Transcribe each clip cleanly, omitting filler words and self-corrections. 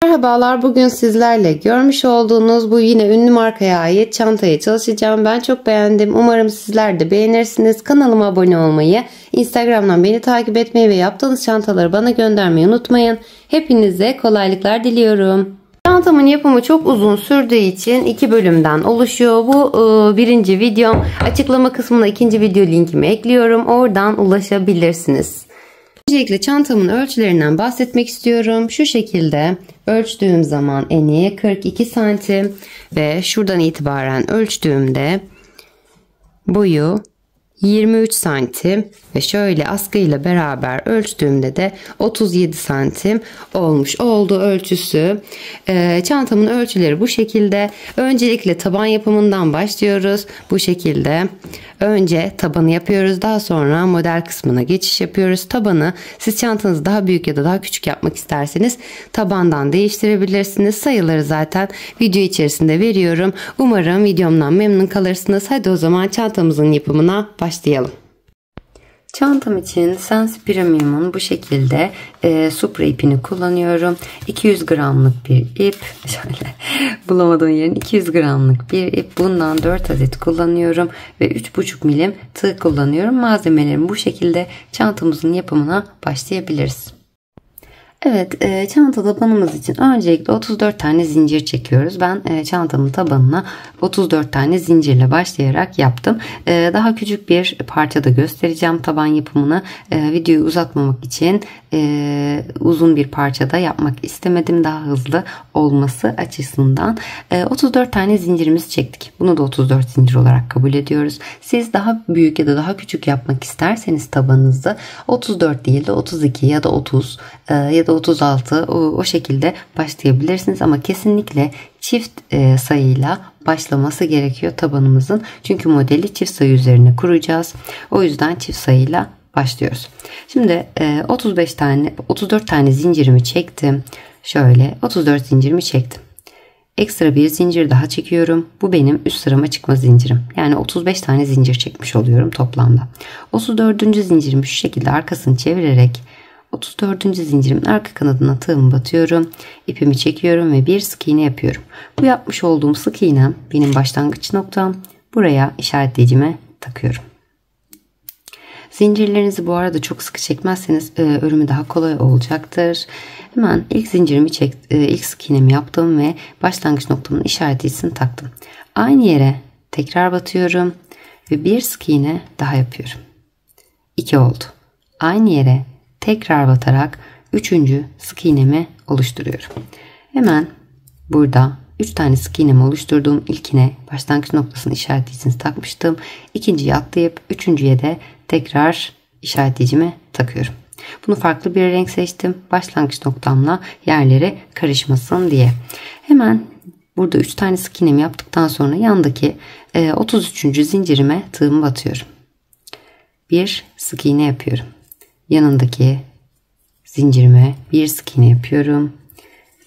Merhabalar, bugün sizlerle görmüş olduğunuz bu yine ünlü markaya ait çantayı çalışacağım. Ben çok beğendim. Umarım sizler de beğenirsiniz. Kanalıma abone olmayı, Instagram'dan beni takip etmeyi ve yaptığınız çantaları bana göndermeyi unutmayın. Hepinize kolaylıklar diliyorum. Çantamın yapımı çok uzun sürdüğü için 2 bölümden oluşuyor. Bu birinci videom. Açıklama kısmına ikinci video linkimi ekliyorum. Oradan ulaşabilirsiniz. Öncelikle çantamın ölçülerinden bahsetmek istiyorum. Şu şekilde ölçtüğüm zaman eni 42 santim ve şuradan itibaren ölçtüğümde boyu 23 santim ve şöyle askıyla beraber ölçtüğümde de 37 santim olmuş oldu ölçüsü. Çantamın ölçüleri bu şekilde. Öncelikle taban yapımından başlıyoruz. Bu şekilde. Önce tabanı yapıyoruz. Daha sonra model kısmına geçiş yapıyoruz. Tabanı siz çantanızı daha büyük ya da daha küçük yapmak isterseniz tabandan değiştirebilirsiniz. Sayıları zaten video içerisinde veriyorum. Umarım videomdan memnun kalırsınız. Hadi o zaman çantamızın yapımına başlayalım. Çantam için Sensi Premium'un bu şekilde Supra ipini kullanıyorum. 200 gramlık bir ip. Şöyle bulamadığım yerin 200 gramlık bir ip. Bundan 4 adet kullanıyorum. Ve 3,5 milim tığ kullanıyorum. Malzemelerim bu şekilde. Çantamızın yapımına başlayabiliriz. Evet, çanta tabanımız için öncelikle 34 tane zincir çekiyoruz. Ben çantamın tabanına 34 tane zincirle başlayarak yaptım. Daha küçük bir parçada göstereceğim taban yapımını. Videoyu uzatmamak için uzun bir parçada yapmak istemedim. Daha hızlı olması açısından. 34 tane zincirimizi çektik. Bunu da 34 zincir olarak kabul ediyoruz. Siz daha büyük ya da daha küçük yapmak isterseniz tabanınızı 34 değil de 32 ya da 30 ya da 36 o şekilde başlayabilirsiniz ama kesinlikle çift sayıyla başlaması gerekiyor tabanımızın. Çünkü modeli çift sayı üzerine kuracağız. O yüzden çift sayıyla başlıyoruz. Şimdi 34 tane zincirimi çektim. Şöyle 34 zincirimi çektim. Ekstra bir zincir daha çekiyorum. Bu benim üst sırama çıkma zincirim. Yani 35 tane zincir çekmiş oluyorum toplamda. 34. zincirimi şu şekilde arkasını çevirerek 34. zincirimin arka kanadına tığımı batıyorum. İpimi çekiyorum ve bir sık iğne yapıyorum. Bu yapmış olduğum sık iğnem benim başlangıç noktam. Buraya işaretleyicime takıyorum. Zincirlerinizi bu arada çok sıkı çekmezseniz örümü daha kolay olacaktır. Hemen ilk zincirimi ilk sık iğnemi yaptım ve başlangıç noktamın işaretleyicisini taktım. Aynı yere tekrar batıyorum ve bir sık iğne daha yapıyorum. 2 oldu. Aynı yere tekrar batarak 3. sık iğnemi oluşturuyorum. Hemen burada 3 tane sık iğnemi oluşturduğum ilkine başlangıç noktasını işaretleyicini takmıştım. İkinciyi atlayıp üçüncüye de tekrar işaretleyicimi takıyorum. Bunu farklı bir renk seçtim. Başlangıç noktamla yerleri karışmasın diye. Hemen burada 3 tane sık iğnemi yaptıktan sonra yandaki 33. zincirime tığımı batıyorum. Bir sık iğne yapıyorum. Yanındaki zincirime bir sık iğne yapıyorum.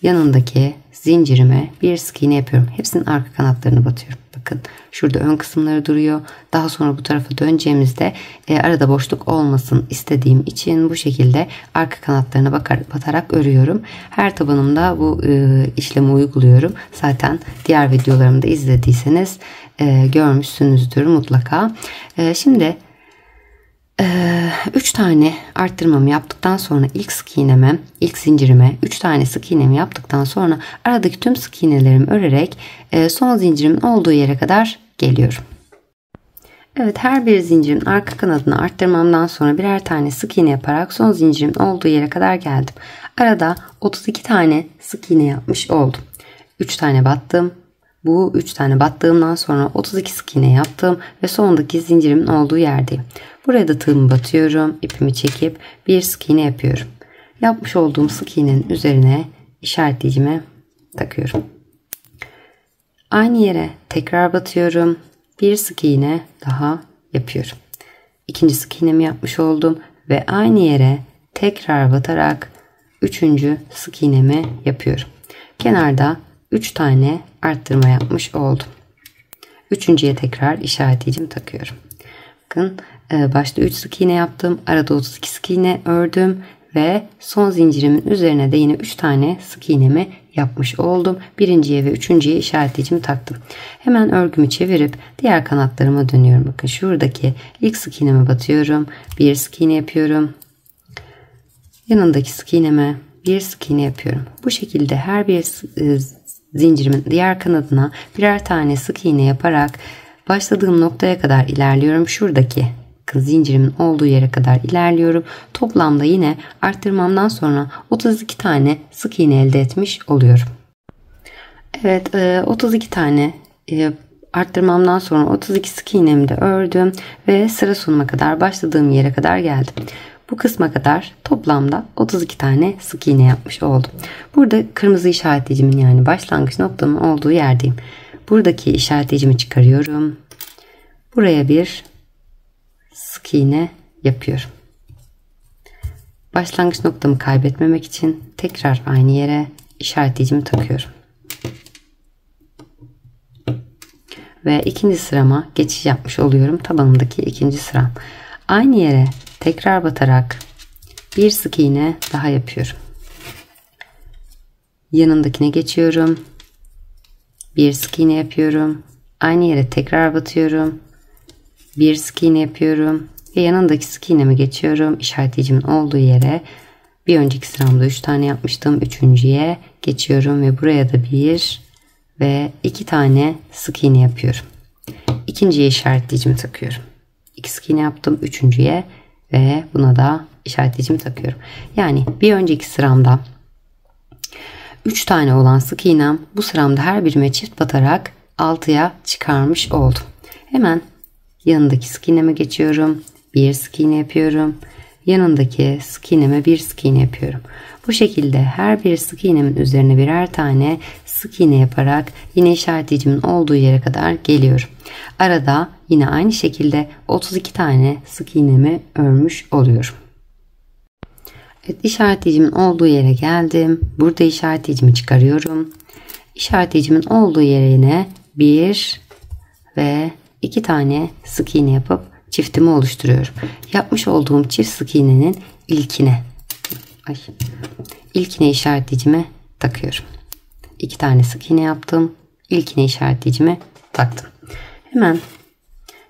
Yanındaki zincirime bir sık iğne yapıyorum. Hepsinin arka kanatlarını batıyorum. Bakın şurada ön kısımları duruyor. Daha sonra bu tarafa döneceğimizde arada boşluk olmasın istediğim için bu şekilde arka kanatlarına batarak örüyorum. Her tabanımda bu işlemi uyguluyorum. Zaten diğer videolarımda izlediyseniz görmüşsünüzdür mutlaka. Şimdi 3 tane arttırmamı yaptıktan sonra ilk zincirime 3 tane sık iğnemi yaptıktan sonra aradaki tüm sık iğnelerimi örerek son zincirimin olduğu yere kadar geliyorum. Evet, her bir zincirin arka kanadını arttırmamdan sonra birer tane sık iğne yaparak son zincirimin olduğu yere kadar geldim. Arada 32 tane sık iğne yapmış oldum. 3 tane battım. Bu 3 tane battığımdan sonra 32 sık iğne yaptım ve sondaki zincirimin olduğu yerdeyim. Buraya da tığımı batıyorum. İpimi çekip bir sık iğne yapıyorum. Yapmış olduğum sık iğnenin üzerine işaretleyicime takıyorum. Aynı yere tekrar batıyorum. Bir sık iğne daha yapıyorum. İkinci sık iğnemi yapmış oldum ve aynı yere tekrar batarak 3. sık iğnemi yapıyorum. Kenarda 3 tane arttırma yapmış oldum. Üçüncüye tekrar işaretleyicimi takıyorum. Bakın başta 3 sık iğne yaptım. Arada 32 sık iğne ördüm ve son zincirimin üzerine de yine 3 tane sık iğnemi yapmış oldum. Birinciye ve üçüncüye işaretleyicimi taktım. Hemen örgümü çevirip diğer kanatlarıma dönüyorum. Bakın şuradaki ilk sık iğneme batıyorum. Bir sık iğne yapıyorum. Yanındaki sık iğneme bir sık iğne yapıyorum. Bu şekilde her bir zincirimin diğer kanadına birer tane sık iğne yaparak başladığım noktaya kadar ilerliyorum. Şuradaki zincirimin olduğu yere kadar ilerliyorum. Toplamda yine arttırmamdan sonra 32 tane sık iğne elde etmiş oluyorum. Evet, 32 tane arttırmamdan sonra 32 sık iğnemi de ördüm ve sıra sonuna kadar başladığım yere kadar geldim. Bu kısma kadar toplamda 32 tane sık iğne yapmış oldum. Burada kırmızı işaretleyicimin yani başlangıç noktamın olduğu yerdeyim. Buradaki işaretleyicimi çıkarıyorum. Buraya bir sık iğne yapıyorum. Başlangıç noktamı kaybetmemek için tekrar aynı yere işaretleyicimi takıyorum. Ve ikinci sırama geçiş yapmış oluyorum. Tabanımdaki ikinci sıram. Aynı yere tekrar batarak bir sık iğne daha yapıyorum. Yanındakine geçiyorum. Bir sık iğne yapıyorum. Aynı yere tekrar batıyorum. Bir sık iğne yapıyorum. Ve yanındaki sık iğnemi geçiyorum. İşaretleyicimin olduğu yere. Bir önceki sıramda 3 tane yapmıştım. Üçüncüye geçiyorum ve buraya da 1 ve 2 tane sık iğne yapıyorum. İkinciye işaretleyicimi takıyorum. 2 sık iğne yaptım. Üçüncüye ve buna da işaretleyicimi takıyorum. Yani bir önceki sıramda 3 tane olan sık iğnem bu sıramda her birime çift batarak 6'ya çıkarmış oldum. Hemen yanındaki sık iğneme geçiyorum. Bir sık iğne yapıyorum. Yanındaki sık iğneme bir sık iğne yapıyorum. Bu şekilde her bir sık iğnemin üzerine birer tane sık iğne yaparak yine işaretleyicimin olduğu yere kadar geliyorum. Arada yine aynı şekilde 32 tane sık iğnemi örmüş oluyorum. Evet, işaretleyicimin olduğu yere geldim. Burada işaretleyicimi çıkarıyorum. İşaretleyicimin olduğu yere yine 1 ve 2 tane sık iğne yapıp çiftimi oluşturuyorum. Yapmış olduğum çift sık iğnenin ilkine işaretleyicimi takıyorum. 2 tane sık iğne yaptım. İlkine işaretleyicimi taktım. Hemen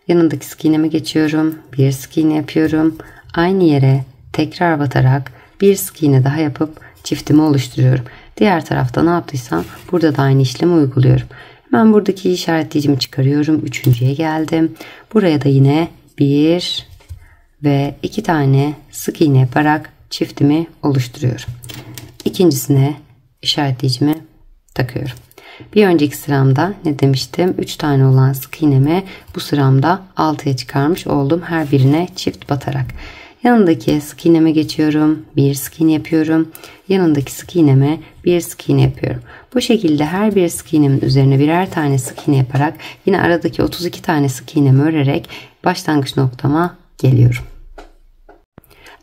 yanındaki sık iğneme geçiyorum. Bir sık iğne yapıyorum. Aynı yere tekrar batarak bir sık iğne daha yapıp çiftimi oluşturuyorum. Diğer tarafta ne yaptıysam burada da aynı işlemi uyguluyorum. Hemen buradaki işaretleyicimi çıkarıyorum. Üçüncüye geldim. Buraya da yine 1 ve 2 tane sık iğne yaparak çiftimi oluşturuyorum. İkincisine işaretleyicimi takıyorum. Bir önceki sıramda ne demiştim? 3 tane olan sık iğnemi bu sıramda 6'ya çıkarmış oldum. Her birine çift batarak. Yanındaki sık iğneme geçiyorum. Bir sık iğne yapıyorum. Yanındaki sık iğneme bir sık iğne yapıyorum. Bu şekilde her bir sık iğnemin üzerine birer tane sık iğne yaparak yine aradaki 32 tane sık iğnemi örerek başlangıç noktama geliyorum.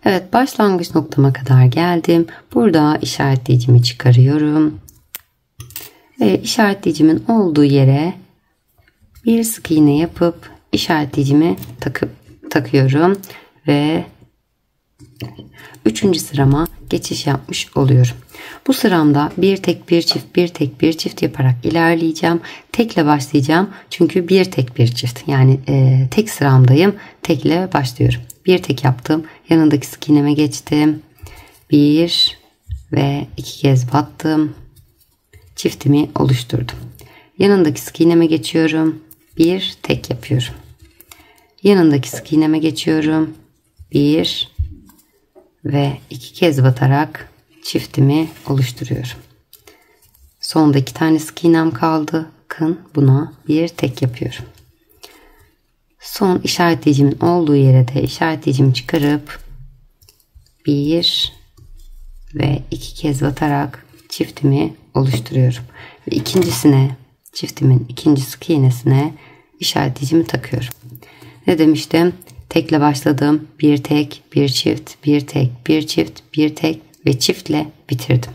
Evet, başlangıç noktama kadar geldim. Burada işaretleyicimi çıkarıyorum. Ve işaretleyicimin olduğu yere bir sık iğne yapıp işaretleyicimi takıyorum ve 3. sırama geçiş yapmış oluyorum. Bu sıramda bir tek bir çift bir tek bir çift yaparak ilerleyeceğim. Tekle başlayacağım çünkü bir tek bir çift, yani tek sıramdayım, tekle başlıyorum. Bir tek yaptım, yanındaki sık iğneme geçtim, 1 ve 2 kez battım, çiftimi oluşturdum. Yanındaki sık iğneme geçiyorum, bir tek yapıyorum. Yanındaki sık iğneme geçiyorum, 1 ve 2 kez batarak çiftimi oluşturuyorum. Sonda 2 tane sık iğnem kaldı. Bakın, buna bir tek yapıyorum. Son işaretleyicimin olduğu yere de işaretleyicimi çıkarıp 1 ve 2 kez batarak çiftimi oluşturuyorum. Ve ikincisine, çiftimin ikinci sık iğnesine işaretleyicimi takıyorum. Ne demiştim? Tekle başladım. Bir tek, bir çift, bir tek, bir çift, bir tek ve çiftle bitirdim.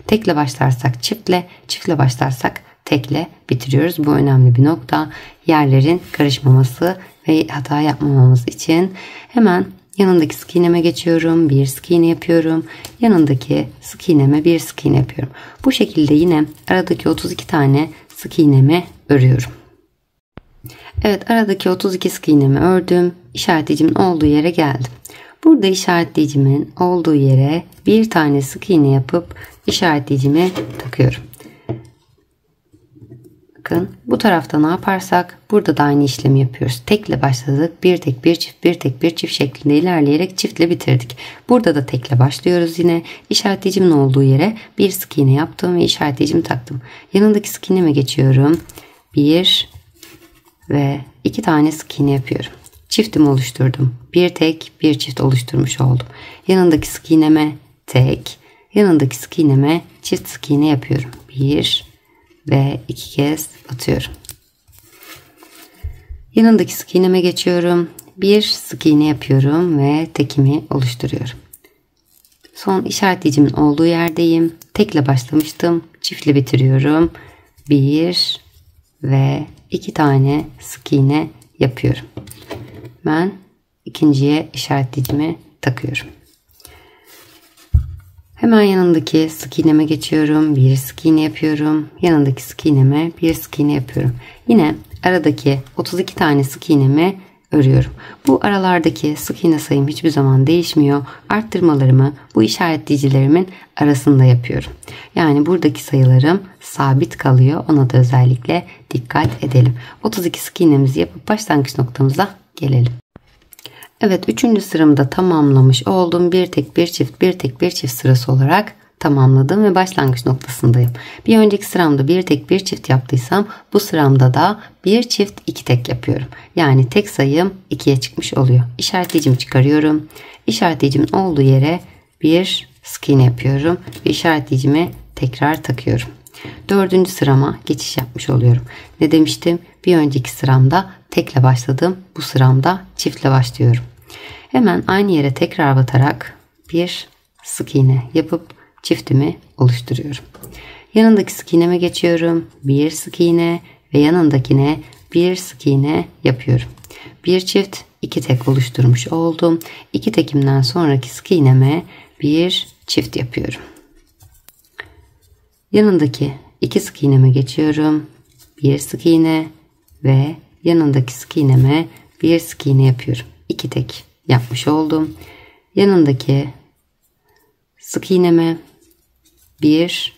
Tekle başlarsak çiftle, çiftle başlarsak tekle bitiriyoruz. Bu önemli bir nokta. Yerlerin karışmaması ve hata yapmamamız için hemen Yanındaki sık iğneme geçiyorum. Bir sık iğne yapıyorum. Yanındaki sık iğneme bir sık iğne yapıyorum. Bu şekilde yine aradaki 32 tane sık iğnemi örüyorum. Evet, aradaki 32 sık iğnemi ördüm. İşaretleyicimin olduğu yere geldim. Burada işaretleyicimin olduğu yere bir tane sık iğne yapıp işaretleyicimi takıyorum. Bakın bu tarafta ne yaparsak burada da aynı işlemi yapıyoruz. Tekle başladık. Bir tek bir çift, bir tek bir çift şeklinde ilerleyerek çiftle bitirdik. Burada da tekle başlıyoruz yine. İşaretleyicimin olduğu yere bir sık iğne yaptım ve işaretleyicimi taktım. Yanındaki sık iğneme geçiyorum. Bir ve iki tane sık iğne yapıyorum. Çiftimi oluşturdum. Bir tek bir çift oluşturmuş oldum. Yanındaki sık iğneme tek, yanındaki sık iğneme çift sık iğne yapıyorum. Bir ve iki kez atıyorum. Yanındaki sık iğneme geçiyorum. Bir sık iğne yapıyorum ve tekimi oluşturuyorum. Son işaretleyicimin olduğu yerdeyim. Tekle başlamıştım. Çiftle bitiriyorum. Bir ve iki tane sık iğne yapıyorum. Ben ikinciye işaretleyicimi takıyorum. Hemen yanındaki sık iğneme geçiyorum. Bir sık iğne yapıyorum. Yanındaki sık iğneme bir sık iğne yapıyorum. Yine aradaki 32 tane sık iğnemi örüyorum. Bu aralardaki sık iğne sayım hiçbir zaman değişmiyor. Arttırmalarımı bu işaretleyicilerimin arasında yapıyorum. Yani buradaki sayılarım sabit kalıyor. Ona da özellikle dikkat edelim. 32 sık iğnemizi yapıp başlangıç noktamıza gelelim. Evet, 3. sıramda tamamlamış oldum. Bir tek bir çift, bir tek bir çift sırası olarak tamamladım ve başlangıç noktasındayım. Bir önceki sıramda bir tek bir çift yaptıysam bu sıramda da bir çift iki tek yapıyorum. Yani tek sayım 2'ye çıkmış oluyor. İşaretleyicimi çıkarıyorum. İşaretleyicimin olduğu yere bir sık iğne yapıyorum ve işaretleyicimi tekrar takıyorum. 4. sırama geçiş yapmış oluyorum. Ne demiştim? Bir önceki sıramda tekle başladım. Bu sıramda çiftle başlıyorum. Hemen aynı yere tekrar batarak bir sık iğne yapıp çiftimi oluşturuyorum. Yanındaki sık iğneme geçiyorum. Bir sık iğne ve yanındakine bir sık iğne yapıyorum. Bir çift iki tek oluşturmuş oldum. İki tekimden sonraki sık iğneme bir çift yapıyorum. Yanındaki iki sık iğneme geçiyorum. Bir sık iğne ve yanındaki sık iğneme bir sık iğne yapıyorum. İki tek yapmış oldum. Yanındaki sık iğneme bir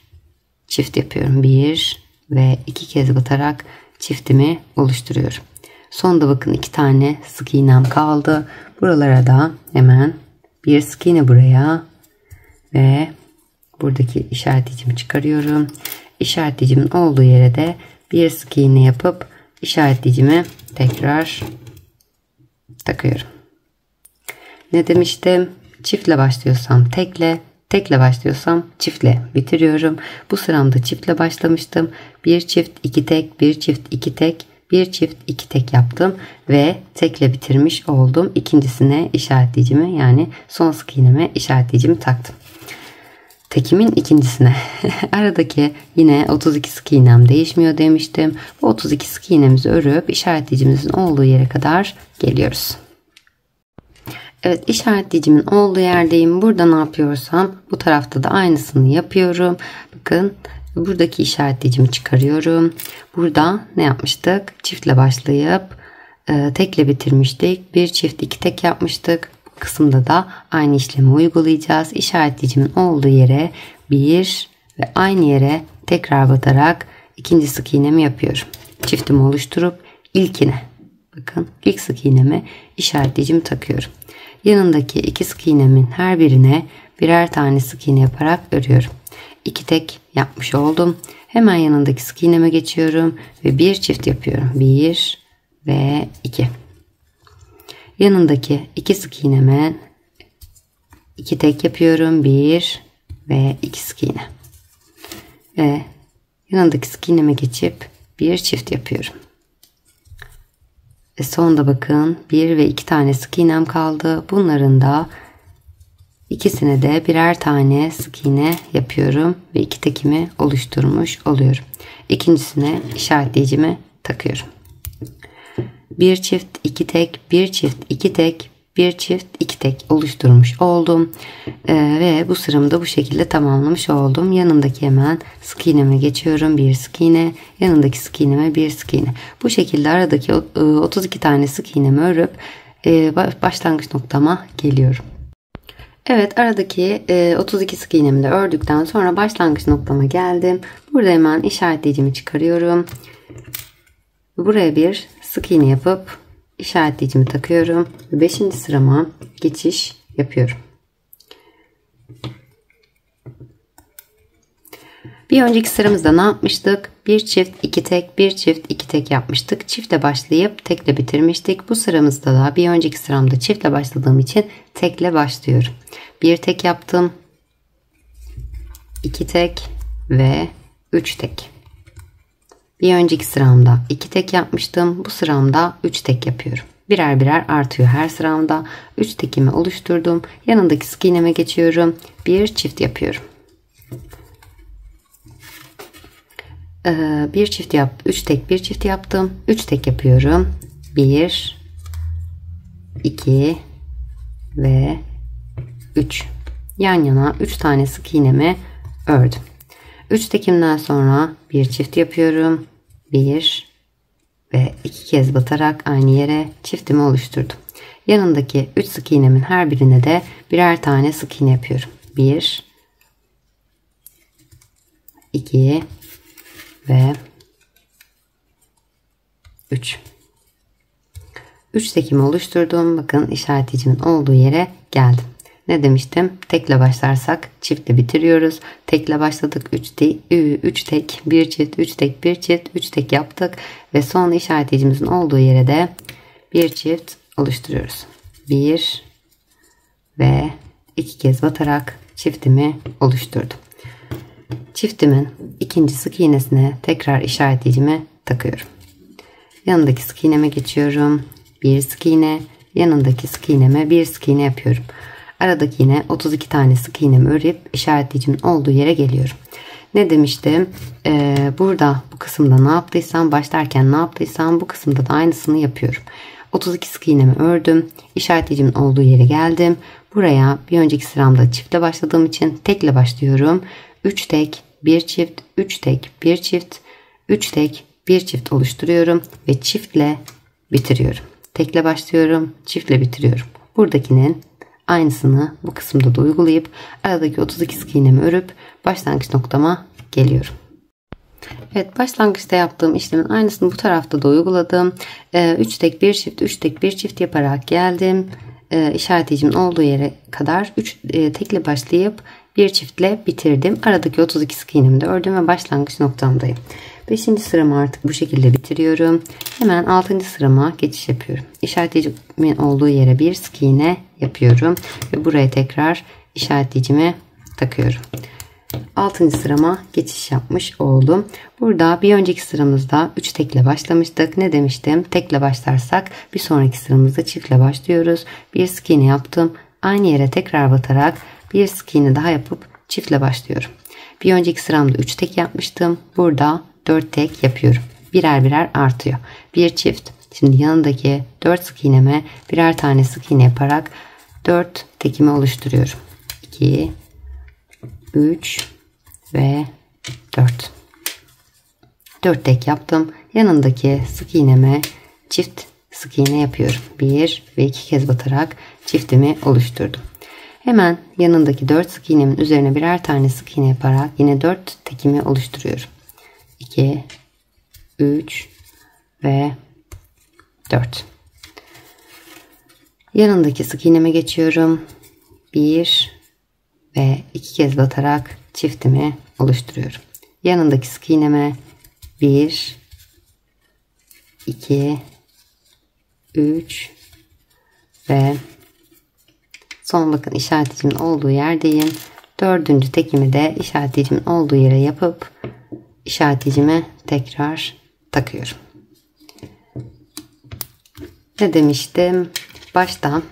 çift yapıyorum. Bir ve iki kez batarak çiftimi oluşturuyorum. Sonda bakın iki tane sık iğnem kaldı. Buralara da hemen bir sık iğne buraya ve buradaki işaretleyicimi çıkarıyorum. İşaretleyicimin olduğu yere de bir sık iğne yapıp işaretleyicimi tekrar takıyorum. Ne demiştim? Çiftle başlıyorsam tekle, tekle başlıyorsam çiftle bitiriyorum. Bu sıramda çiftle başlamıştım. Bir çift iki tek, bir çift iki tek, bir çift iki tek yaptım ve tekle bitirmiş oldum. İkincisine işaretleyicimi, yani son sık iğneme işaretleyicimi taktım. Tekimin ikincisine aradaki yine 32 sık iğnem değişmiyor demiştim. Bu 32 sık iğnemizi örüp işaretleyicimizin olduğu yere kadar geliyoruz. Evet, işaretleyicimin olduğu yerdeyim. Burada ne yapıyorsam bu tarafta da aynısını yapıyorum. Bakın, buradaki işaretleyicimi çıkarıyorum. Burada ne yapmıştık? Çiftle başlayıp tekle bitirmiştik. Bir çift iki tek yapmıştık. Bu kısımda da aynı işlemi uygulayacağız. İşaretleyicimin olduğu yere bir ve aynı yere tekrar batarak ikinci sık iğnemi yapıyorum. Çiftimi oluşturup ilkine, bakın ilk sık iğneme işaretleyicimi takıyorum. Yanındaki iki sık iğnemin her birine birer tane sık iğne yaparak örüyorum. İki tek yapmış oldum. Hemen yanındaki sık iğneme geçiyorum ve bir çift yapıyorum. Bir ve iki. Yanındaki iki sık iğneme iki tek yapıyorum. Bir ve iki sık iğne. Ve yanındaki sık iğneme geçip bir çift yapıyorum. Ve sonda bakın bir ve iki tane sık iğnem kaldı. Bunların da ikisine de birer tane sık iğne yapıyorum ve iki tekimi oluşturmuş oluyorum. İkincisine işaretleyicimi takıyorum. Bir çift iki tek, bir çift iki tek, bir çift, iki tek oluşturmuş oldum. Ve bu sıramı da bu şekilde tamamlamış oldum. Yanındaki hemen sık iğneme geçiyorum. Bir sık iğne, yanındaki sık iğneme bir sık iğne. Bu şekilde aradaki 32 tane sık iğnemi örüp başlangıç noktama geliyorum. Evet, aradaki 32 sık iğnemi de ördükten sonra başlangıç noktama geldim. Burada hemen işaretleyicimi çıkarıyorum. Buraya bir sık iğne yapıp işaretleyicimi takıyorum. 5. sırama geçiş yapıyorum. Bir önceki sıramızda ne yapmıştık? Bir çift, iki tek, bir çift, iki tek yapmıştık. Çiftle başlayıp tekle bitirmiştik. Bu sıramızda da bir önceki sıramda çiftle başladığım için tekle başlıyorum. Bir tek yaptım. İki tek ve üç tek. Bir önceki sıramda iki tek yapmıştım. Bu sıramda üç tek yapıyorum. Birer birer artıyor her sıramda. Üç tekimi oluşturdum. Yanındaki sık iğneme geçiyorum. Bir çift yapıyorum. Bir çift yap, üç tek, bir çift yaptım. Üç tek yapıyorum. 1, 2 ve 3. Yan yana 3 tane sık iğnemi ördüm. 3 tekimden sonra bir çift yapıyorum. 1 ve 2 kez batarak aynı yere çiftimi oluşturdum. Yanındaki 3 sık iğnemin her birine de birer tane sık iğne yapıyorum. 1, 2 ve 3. 3 tekimi oluşturdum. Bakın işaretleyicimin olduğu yere geldim. Ne demiştim? Tekle başlarsak çiftle bitiriyoruz. Tekle başladık. 3 tek, bir çift, 3 tek, bir çift, 3 tek yaptık. Ve son işaretleyicimizin olduğu yere de bir çift oluşturuyoruz. 1 ve 2 kez batarak çiftimi oluşturdum. Çiftimin ikinci sık iğnesine tekrar işaretleyicimi takıyorum. Yanındaki sık iğneme geçiyorum. Bir sık iğne, yanındaki sık iğneme bir sık iğne yapıyorum. Aradaki yine 32 tane sık iğnemi örüp işaretleyicimin olduğu yere geliyorum. Ne demiştim? Burada bu kısımda ne yaptıysam, başlarken ne yaptıysam bu kısımda da aynısını yapıyorum. 32 sık iğnemi ördüm. İşaretleyicimin olduğu yere geldim. Buraya bir önceki sıramda çiftle başladığım için tekle başlıyorum. 3 tek, bir çift, 3 tek, bir çift, 3 tek, bir çift oluşturuyorum ve çiftle bitiriyorum. Tekle başlıyorum, çiftle bitiriyorum. Buradakinin aynısını bu kısımda da uygulayıp aradaki 32 sık iğnemi örüp başlangıç noktama geliyorum. Evet, başlangıçta yaptığım işlemin aynısını bu tarafta da uyguladım. 3 tek, bir çift, 3 tek, bir çift yaparak geldim. İşaretleyicimin olduğu yere kadar 3 tekle başlayıp bir çiftle bitirdim. Aradaki 32 sık iğnemi de ördüm ve başlangıç noktamdayım. 5. sıramı artık bu şekilde bitiriyorum. Hemen 6. sırama geçiş yapıyorum. İşaretleyicimin olduğu yere bir sık iğne yapıyorum ve buraya tekrar işaretleyicimi takıyorum. 6. sırama geçiş yapmış oldum. Burada bir önceki sıramızda 3 tekle başlamıştık. Ne demiştim? Tekle başlarsak bir sonraki sıramızda çiftle başlıyoruz. Bir sık iğne yaptım. Aynı yere tekrar batarak bir sık iğne daha yapıp çiftle başlıyorum. Bir önceki sıramda 3 tek yapmıştım. Burada 4 tek yapıyorum. Birer birer artıyor. Bir çift. Şimdi yanındaki 4 sık iğneme birer tane sık iğne yaparak 4 tekimi oluşturuyorum. 2, 3 ve 4. 4 tek yaptım. Yanındaki sık iğneme çift sık iğne yapıyorum. 1 ve 2 kez batarak çiftimi oluşturdum. Hemen yanındaki 4 sık iğnemin üzerine birer tane sık iğne yaparak yine 4 tekimi oluşturuyorum. 2, 3 ve 4. Yanındaki sık iğneme geçiyorum. 1 ve 2 kez batarak çiftimi oluşturuyorum. Yanındaki sık iğneme 1, 2, 3 ve son bakın işaretleyicimin olduğu yerdeyim. 4. tekimi de işaretleyicimin olduğu yere yapıp işaretleyicime tekrar takıyorum. Ne demiştim? Başta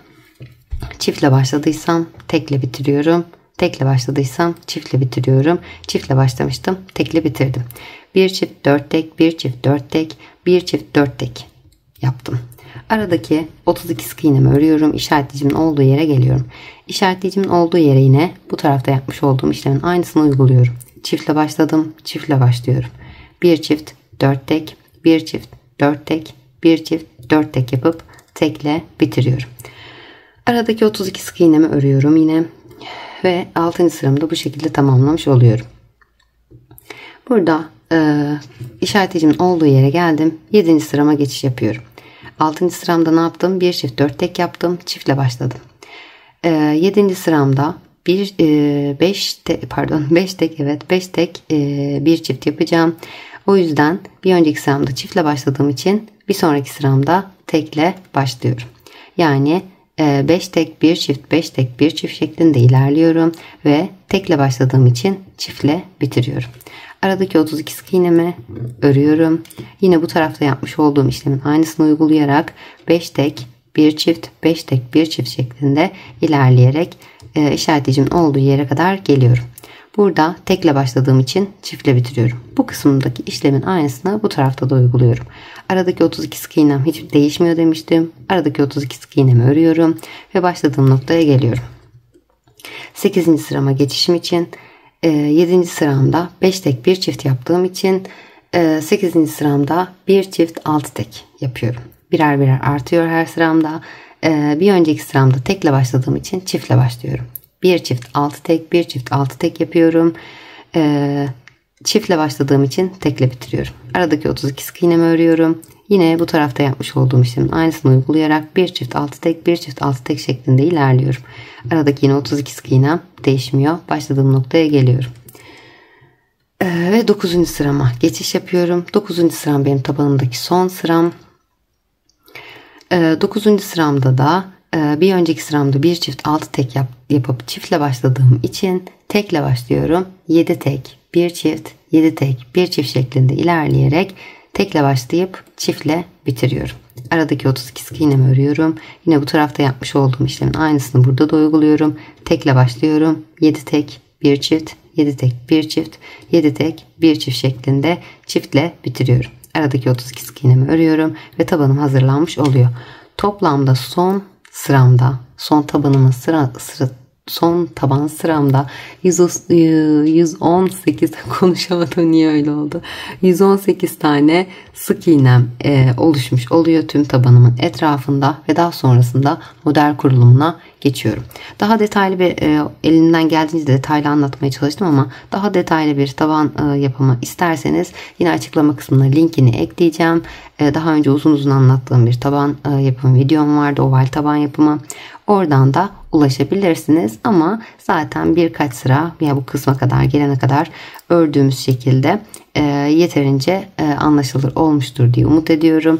çiftle başladıysam tekle bitiriyorum. Tekle başladıysam çiftle bitiriyorum. Çiftle başlamıştım. Tekle bitirdim. Bir çift 4 tek, bir çift 4 tek, bir çift 4 tek yaptım. Aradaki 32 sık iğnemi örüyorum. İşaretleyicimin olduğu yere geliyorum. İşaretleyicimin olduğu yere yine bu tarafta yapmış olduğum işlemin aynısını uyguluyorum. Çiftle başladım. Çiftle başlıyorum. Bir çift 4 tek, bir çift 4 tek, bir çift 4 tek yapıp tekle bitiriyorum. Aradaki 32 sık iğnemi örüyorum yine ve 6. sıramı da bu şekilde tamamlamış oluyorum. Burada işaretleyicimin olduğu yere geldim. 7. sırama geçiş yapıyorum. 6. sıramda ne yaptım? Bir çift 4 tek yaptım. Çiftle başladım. 7. sıramda 5 tek bir çift yapacağım. O yüzden bir önceki sıramda çiftle başladığım için bir sonraki sıramda tekle başlıyorum. Yani 5 tek bir çift 5 tek bir çift şeklinde ilerliyorum ve tekle başladığım için çiftle bitiriyorum. Aradaki 32 sık iğnemi örüyorum. Yine bu tarafta yapmış olduğum işlemin aynısını uygulayarak 5 tek bir çift 5 tek bir çift şeklinde ilerleyerek işaretleyicimin olduğu yere kadar geliyorum. Burada tekle başladığım için çiftle bitiriyorum. Bu kısımdaki işlemin aynısını bu tarafta da uyguluyorum. Aradaki 32 sık iğnem hiç değişmiyor demiştim. Aradaki 32 sık iğnemi örüyorum ve başladığım noktaya geliyorum. 8. sırama geçişim için 7. sıramda 5 tek bir çift yaptığım için 8. sıramda bir çift 6 tek yapıyorum. Birer birer artıyor her sıramda. Bir önceki sıramda tekle başladığım için çiftle başlıyorum. Bir çift 6 tek, bir çift 6 tek yapıyorum. Çiftle başladığım için tekle bitiriyorum. Aradaki 32 sık iğnemi örüyorum. Yine bu tarafta yapmış olduğum işlemin aynısını uygulayarak bir çift 6 tek, bir çift 6 tek şeklinde ilerliyorum. Aradaki yine 32 sık iğnem değişmiyor. Başladığım noktaya geliyorum. Ve 9. sırama geçiş yapıyorum. 9. sıram benim tabanımdaki son sıram. 9. sıramda da bir önceki sıramda bir çift 6 tek yapıp çiftle başladığım için tekle başlıyorum. 7 tek, bir çift, 7 tek, bir çift şeklinde ilerleyerek tekle başlayıp çiftle bitiriyorum. Aradaki 32 sık iğnemi örüyorum. Yine bu tarafta yapmış olduğum işlemin aynısını burada da uyguluyorum. Tekle başlıyorum. 7 tek, bir çift, 7 tek, bir çift, 7 tek, bir çift şeklinde çiftle bitiriyorum. Aradaki 32 sık iğnemi örüyorum ve tabanım hazırlanmış oluyor. Toplamda son sıramda, son taban sıramda 118 konuşamadım, niye öyle oldu? 118 tane sık iğnem oluşmuş oluyor tüm tabanımın etrafında ve daha sonrasında model kurulumuna geçiyorum. Daha detaylı bir elimden geldiğince detaylı anlatmaya çalıştım ama daha detaylı bir taban yapımı isterseniz yine açıklama kısmına linkini ekleyeceğim. Daha önce uzun anlattığım bir taban yapım videom vardı, oval taban yapımı. Oradan da ulaşabilirsiniz ama zaten birkaç sıra ya bu kısma kadar gelene kadar ördüğümüz şekilde yeterince anlaşılır olmuştur diye umut ediyorum.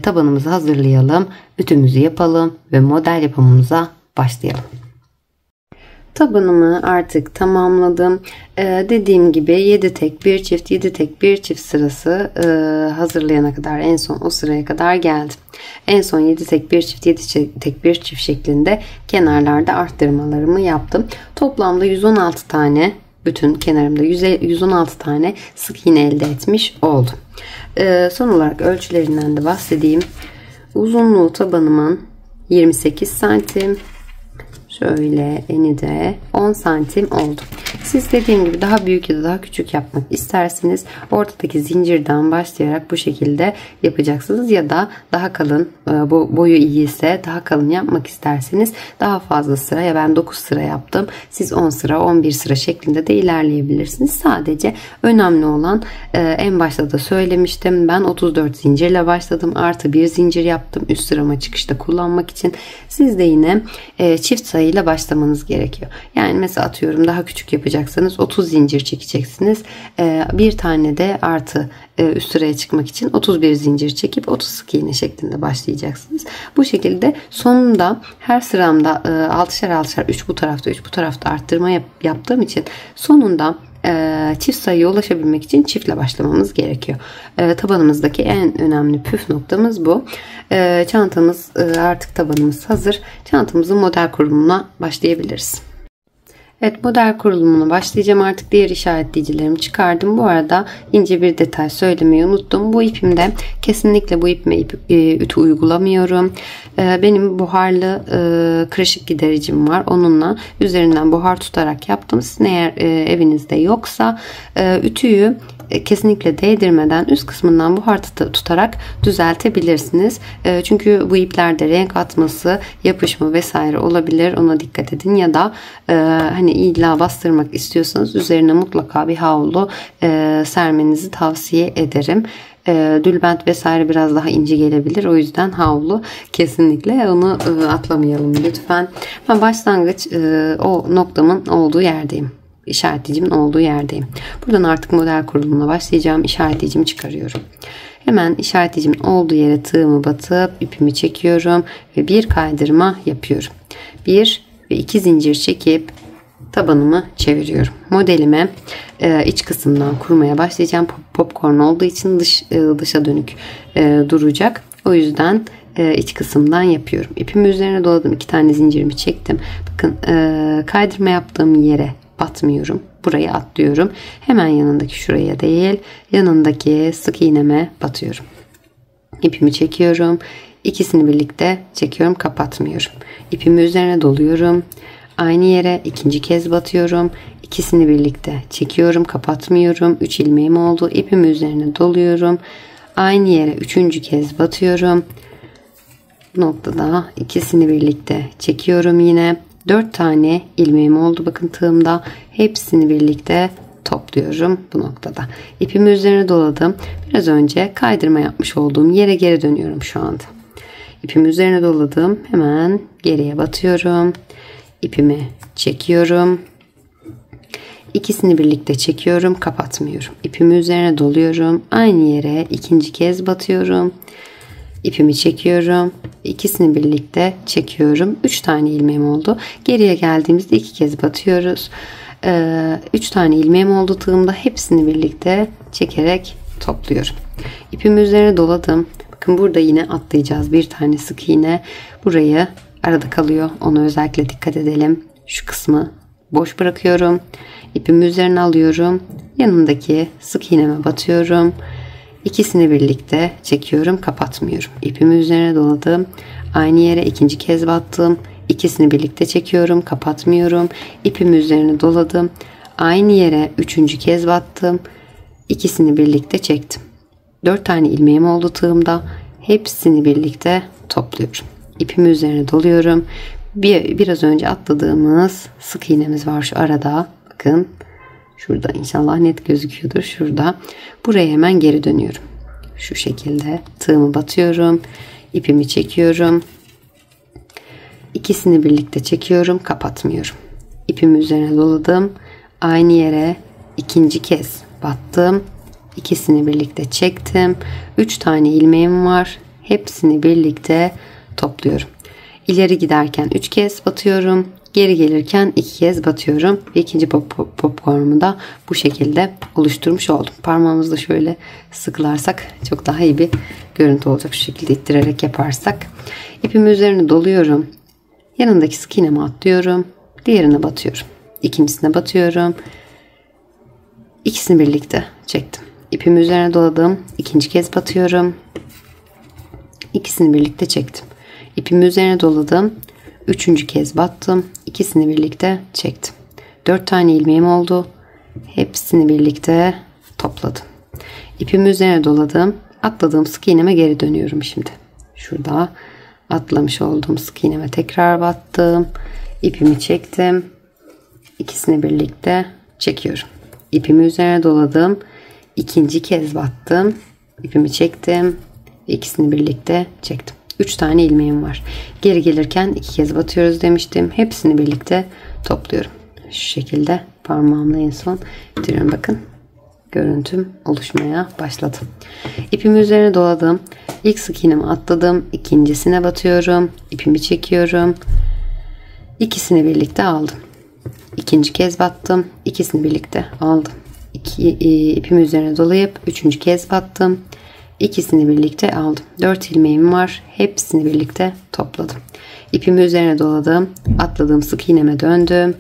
Tabanımızı hazırlayalım, ütümüzü yapalım ve model yapımımıza başlayalım. Tabanımı artık tamamladım. Dediğim gibi 7 tek bir çift 7 tek bir çift sırası hazırlayana kadar en son o sıraya kadar geldim. En son 7 tek bir çift 7 tek bir çift şeklinde kenarlarda arttırmalarımı yaptım. Toplamda 116 tane bütün kenarımda 116 tane sık iğne elde etmiş oldum. Son olarak ölçülerinden de bahsedeyim. Uzunluğu tabanımın 28 santim. Şöyle eni de 10 santim oldu. Siz dediğim gibi daha büyük ya da daha küçük yapmak isterseniz ortadaki zincirden başlayarak bu şekilde yapacaksınız ya da daha kalın, boyu iyi ise daha kalın yapmak isterseniz daha fazla sıra, ya ben 9 sıra yaptım. Siz 10 sıra 11 sıra şeklinde de ilerleyebilirsiniz. Sadece önemli olan en başta da söylemiştim. Ben 34 zincirle başladım. Artı bir zincir yaptım. Üst sırama çıkışta kullanmak için. Siz de yine çift sayıyla başlamanız gerekiyor. Yani mesela atıyorum daha küçük yapacaksanız 30 zincir çekeceksiniz. Bir tane de artı üst sıraya çıkmak için 31 zincir çekip 30 sık iğne şeklinde başlayacaksınız. Bu şekilde sonunda her sıramda 6'şer 3 bu tarafta 3 bu tarafta arttırma yaptığım için sonunda çift sayıya ulaşabilmek için çiftle başlamamız gerekiyor. Tabanımızdaki en önemli püf noktamız bu. Çantamız artık tabanımız hazır. Çantamızın model kurulumuna başlayabiliriz. Evet, model kurulumuna başlayacağım. Artık diğer işaretleyicilerimi çıkardım. Bu arada ince bir detay söylemeyi unuttum. Bu ipimde kesinlikle bu ipime ütü uygulamıyorum. Benim buharlı kırışık gidericim var. Onunla üzerinden buhar tutarak yaptım. Sizin eğer evinizde yoksa ütüyü kesinlikle değdirmeden üst kısmından buhar tutarak düzeltebilirsiniz. Çünkü bu iplerde renk atması, yapışma vesaire olabilir. Ona dikkat edin. Ya da hani illa bastırmak istiyorsanız üzerine mutlaka bir havlu sermenizi tavsiye ederim. Dülbent vesaire biraz daha ince gelebilir. O yüzden havlu kesinlikle, onu atlamayalım lütfen. Ben başlangıç o noktamın olduğu yerdeyim. İşaretleyicimin olduğu yerdeyim. Buradan artık model kurulumuna başlayacağım. İşaretleyicimi çıkarıyorum. Hemen işaretleyicimin olduğu yere tığımı batıp ipimi çekiyorum ve bir kaydırma yapıyorum. 1 ve 2 zincir çekip tabanımı çeviriyorum. Modelime iç kısımdan kurmaya başlayacağım. Popcorn olduğu için dışa dönük duracak. O yüzden iç kısımdan yapıyorum. İpimi üzerine doladım. 2 tane zincirimi çektim. Bakın kaydırma yaptığım yere batmıyorum. Burayı atlıyorum. Hemen yanındaki şuraya değil, yanındaki sık iğneme batıyorum. İpimi çekiyorum. İkisini birlikte çekiyorum, kapatmıyorum. İpimi üzerine doluyorum. Aynı yere ikinci kez batıyorum. İkisini birlikte çekiyorum, kapatmıyorum. 3 ilmeğim oldu. İpimi üzerine doluyorum. Aynı yere üçüncü kez batıyorum. Bu noktada ikisini birlikte çekiyorum yine. 4 tane ilmeğim oldu. Bakın tığımda, hepsini birlikte topluyorum bu noktada. İpimi üzerine doladım. Biraz önce kaydırma yapmış olduğum yere geri dönüyorum şu anda. İpimi üzerine doladım. Hemen geriye batıyorum. İpimi çekiyorum. İkisini birlikte çekiyorum, kapatmıyorum. İpimi üzerine doluyorum. Aynı yere ikinci kez batıyorum. İpimi çekiyorum. İkisini birlikte çekiyorum. 3 tane ilmeğim oldu. Geriye geldiğimizde 2 kez batıyoruz. 3 tane ilmeğim oldu tığımda. Hepsini birlikte çekerek topluyorum. İpimi üzerine doladım. Bakın burada yine atlayacağız. Bir tane sık iğne. Burayı arada kalıyor. Ona özellikle dikkat edelim. Şu kısmı boş bırakıyorum. İpimi üzerine alıyorum. Yanındaki sık iğneme batıyorum. İkisini birlikte çekiyorum, kapatmıyorum. İpimi üzerine doladım. Aynı yere ikinci kez battım. İkisini birlikte çekiyorum, kapatmıyorum. İpimi üzerine doladım. Aynı yere üçüncü kez battım. İkisini birlikte çektim. 4 tane ilmeğim oldu tığımda. Hepsini birlikte topluyorum. İpimi üzerine doluyorum. Biraz önce atladığımız sık iğnemiz var şu arada. Bakın. Şurada, inşallah net gözüküyordur. Şurada. Buraya hemen geri dönüyorum. Şu şekilde tığımı batıyorum. İpimi çekiyorum. İkisini birlikte çekiyorum. Kapatmıyorum. İpimi üzerine doladım. Aynı yere ikinci kez battım. İkisini birlikte çektim. 3 tane ilmeğim var. Hepsini birlikte topluyorum. İleri giderken 3 kez batıyorum. Geri gelirken 2 kez batıyorum. Ve ikinci popcornumu da bu şekilde oluşturmuş oldum. Parmağımızla şöyle sıkılarsak çok daha iyi bir görüntü olacak. Şu şekilde ittirerek yaparsak. İpimi üzerine doluyorum. Yanındaki sık iğnemi atlıyorum. Diğerine batıyorum. İkincisine batıyorum. İkisini birlikte çektim. İpimi üzerine doladım. İkinci kez batıyorum. İkisini birlikte çektim. İpimi üzerine doladım. Üçüncü kez battım. İkisini birlikte çektim. 4 tane ilmeğim oldu. Hepsini birlikte topladım. İpimi üzerine doladım. Atladığım sık iğneme geri dönüyorum şimdi. Şurada atlamış olduğum sık iğneme tekrar battım. İpimi çektim. İkisini birlikte çekiyorum. İpimi üzerine doladım. İkinci kez battım. İpimi çektim. İkisini birlikte çektim. 3 tane ilmeğim var. Geri gelirken 2 kez batıyoruz demiştim. Hepsini birlikte topluyorum. Şu şekilde parmağımla en son bitiriyorum. Bakın görüntüm oluşmaya başladı. İpimi üzerine doladım. İlk sık iğnemi atladım. İkincisine batıyorum. İpimi çekiyorum. İkisini birlikte aldım. İkinci kez battım. İkisini birlikte aldım. İpimi üzerine dolayıp üçüncü kez battım. İkisini birlikte aldım. 4 ilmeğim var. Hepsini birlikte topladım. İpimi üzerine doladım. Atladığım sık iğneme döndüm.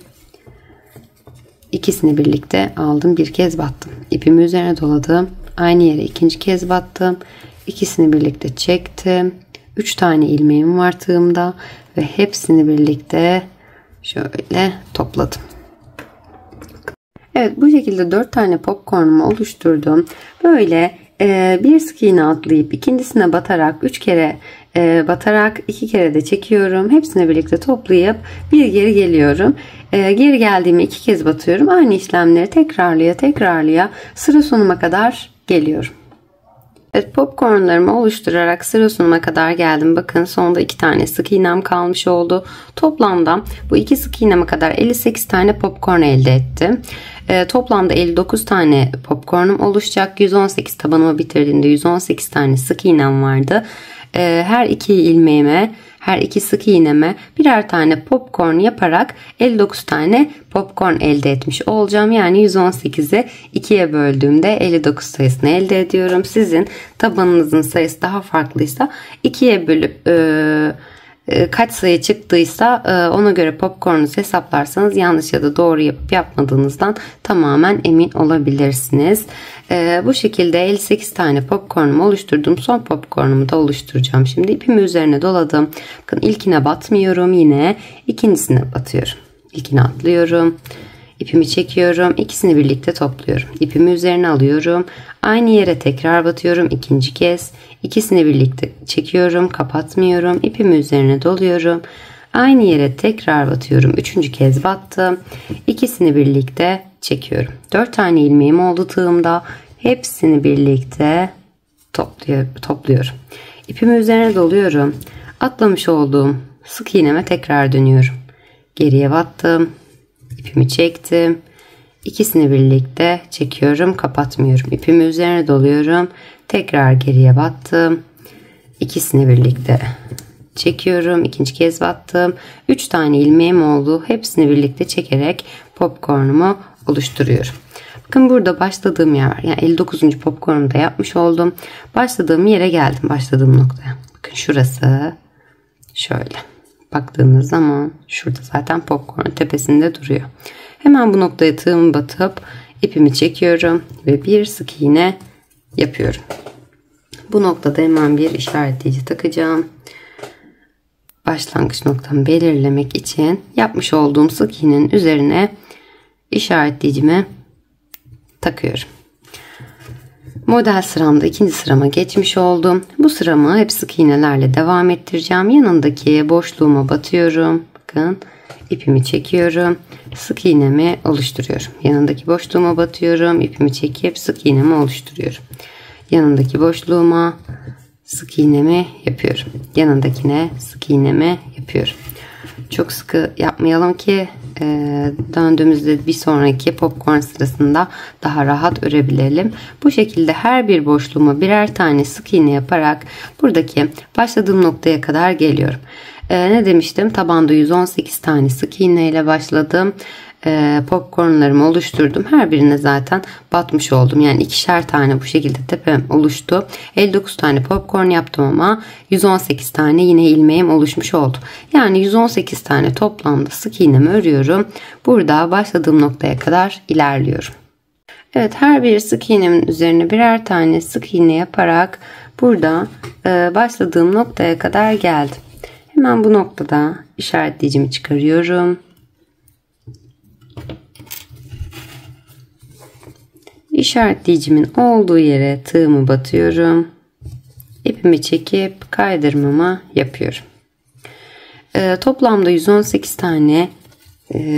İkisini birlikte aldım, bir kez battım. İpimi üzerine doladım. Aynı yere ikinci kez battım. İkisini birlikte çektim. 3 tane ilmeğim var tığımda ve hepsini birlikte şöyle topladım. Evet, bu şekilde 4 tane popcornumu oluşturdum. Böyle bir sık iğne atlayıp ikincisine batarak 3 kere batarak 2 kere de çekiyorum. Hepsini birlikte toplayıp bir geri geliyorum. Geri geldiğimi 2 kez batıyorum. Aynı işlemleri tekrarlaya sıra sonuna kadar geliyorum. Evet, popcornlarımı oluşturarak sıra sonuna kadar geldim. Bakın sonunda 2 tane sık iğnem kalmış oldu. Toplamda bu 2 sık iğneme kadar 58 tane popcorn elde ettim. Toplamda 59 tane popcornum oluşacak. 118 tabanımı bitirdiğimde 118 tane sık iğnem vardı. Her iki ilmeğime, her iki sık iğneme birer tane popcorn yaparak 59 tane popcorn elde etmiş olacağım. Yani 118'i 2'ye böldüğümde 59 sayısını elde ediyorum. Sizin tabanınızın sayısı daha farklıysa 2'ye bölüp kaç sayı çıktıysa ona göre popcornunuzu hesaplarsanız yanlış ya da doğru yapıp yapmadığınızdan tamamen emin olabilirsiniz. Bu şekilde 58 tane popcornumu oluşturdum. Son popcornumu da oluşturacağım. Şimdi ipimi üzerine doladım. Bakın ilkine batmıyorum, yine ikincisine batıyorum. İlkine atlıyorum. İpimi çekiyorum. İkisini birlikte topluyorum. İpimi üzerine alıyorum. Aynı yere tekrar batıyorum. İkinci kez. İkisini birlikte çekiyorum. Kapatmıyorum. İpimi üzerine doluyorum. Aynı yere tekrar batıyorum. Üçüncü kez battım. İkisini birlikte çekiyorum. 4 tane ilmeğim oldu tığımda. Hepsini birlikte topluyorum. İpimi üzerine doluyorum. Atlamış olduğum sık iğneme tekrar dönüyorum. Geriye battım. İpimi çektim. İkisini birlikte çekiyorum. Kapatmıyorum. İpimi üzerine doluyorum. Tekrar geriye battım. İkisini birlikte çekiyorum. İkinci kez battım. 3 tane ilmeğim oldu. Hepsini birlikte çekerek popcornumu oluşturuyorum. Bakın burada başladığım yer var. Yani 59. popcornumu da yapmış oldum. Başladığım yere geldim. Başladığım noktaya. Bakın şurası. Şöyle. Baktığınız zaman şurada zaten popcorn tepesinde duruyor. Hemen bu noktaya tığımı batıp ipimi çekiyorum ve bir sık iğne yapıyorum. Bu noktada hemen bir işaretleyici takacağım. Başlangıç noktamı belirlemek için yapmış olduğum sık iğnenin üzerine işaretleyicimi takıyorum. Model sıramda ikinci sırama geçmiş oldum. Bu sıramı hep sık iğnelerle devam ettireceğim. Yanındaki boşluğuma batıyorum. Bakın ipimi çekiyorum. Sık iğnemi oluşturuyorum. Yanındaki boşluğuma batıyorum. İpimi çekip sık iğnemi oluşturuyorum. Yanındaki boşluğuma sık iğnemi yapıyorum. Yanındakine sık iğnemi yapıyorum. Çok sıkı yapmayalım ki döndüğümüzde bir sonraki popcorn sırasında daha rahat örebilelim. Bu şekilde her bir boşluğuma birer tane sık iğne yaparak buradaki başladığım noktaya kadar geliyorum. Ne demiştim? Tabanda 118 tane sık iğne ile başladım. Popcornlarımı oluşturdum. Her birine zaten batmış oldum. Yani ikişer tane bu şekilde tepem oluştu. 59 tane popcorn yaptım ama 118 tane yine ilmeğim oluşmuş oldu. Yani 118 tane toplamda sık iğnemi örüyorum. Burada başladığım noktaya kadar ilerliyorum. Evet, her bir sık iğnemin üzerine birer tane sık iğne yaparak burada başladığım noktaya kadar geldim. Hemen bu noktada işaretleyicimi çıkarıyorum. İşaretleyicimin olduğu yere tığımı batıyorum. İpimi çekip kaydırmamı yapıyorum. Toplamda 118 tane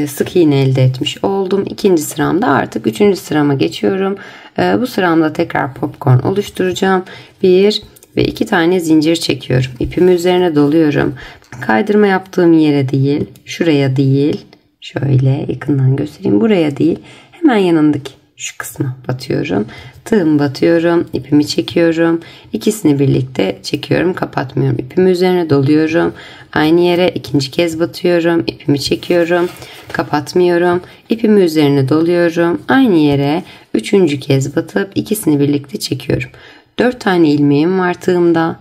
sık iğne elde etmiş oldum. İkinci sıramda artık üçüncü sırama geçiyorum. Bu sıramda tekrar popcorn oluşturacağım. 1 ve 2 tane zincir çekiyorum. İpimi üzerine doluyorum. Kaydırma yaptığım yere değil, şuraya değil, şöyle yakından göstereyim, buraya değil, hemen yanındaki şu kısma batıyorum. Tığımı batıyorum. İpimi çekiyorum. İkisini birlikte çekiyorum. Kapatmıyorum. İpimi üzerine doluyorum. Aynı yere ikinci kez batıyorum. İpimi çekiyorum. Kapatmıyorum. İpimi üzerine doluyorum. Aynı yere üçüncü kez batıp ikisini birlikte çekiyorum. 4 tane ilmeğim var tığımda.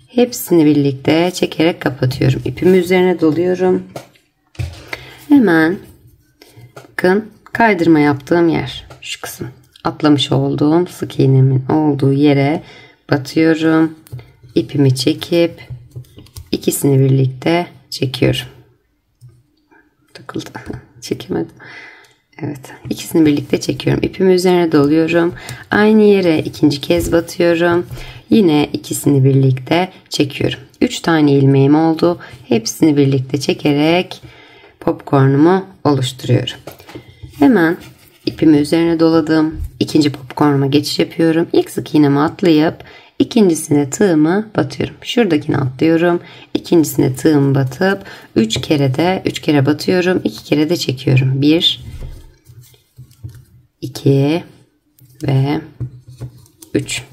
Hepsini birlikte çekerek kapatıyorum. İpimi üzerine doluyorum. Hemen bakın kaydırma yaptığım yer şu kısım. Atlamış olduğum sık iğnemin olduğu yere batıyorum. İpimi çekip ikisini birlikte çekiyorum. Takıldı. Çekemedim. Evet. İkisini birlikte çekiyorum. İpimi üzerine doluyorum. Aynı yere ikinci kez batıyorum. Yine ikisini birlikte çekiyorum. 3 tane ilmeğim oldu. Hepsini birlikte çekerek popcornumu oluşturuyorum. Hemen ipimi üzerine doladım. İkinci popcornuma geçiş yapıyorum. İlk sık iğnemi atlayıp ikincisine tığımı batıyorum. Şuradakini atlıyorum. İkincisine tığımı batıp 3 kere batıyorum. 2 kere de çekiyorum. 1 2 ve 3.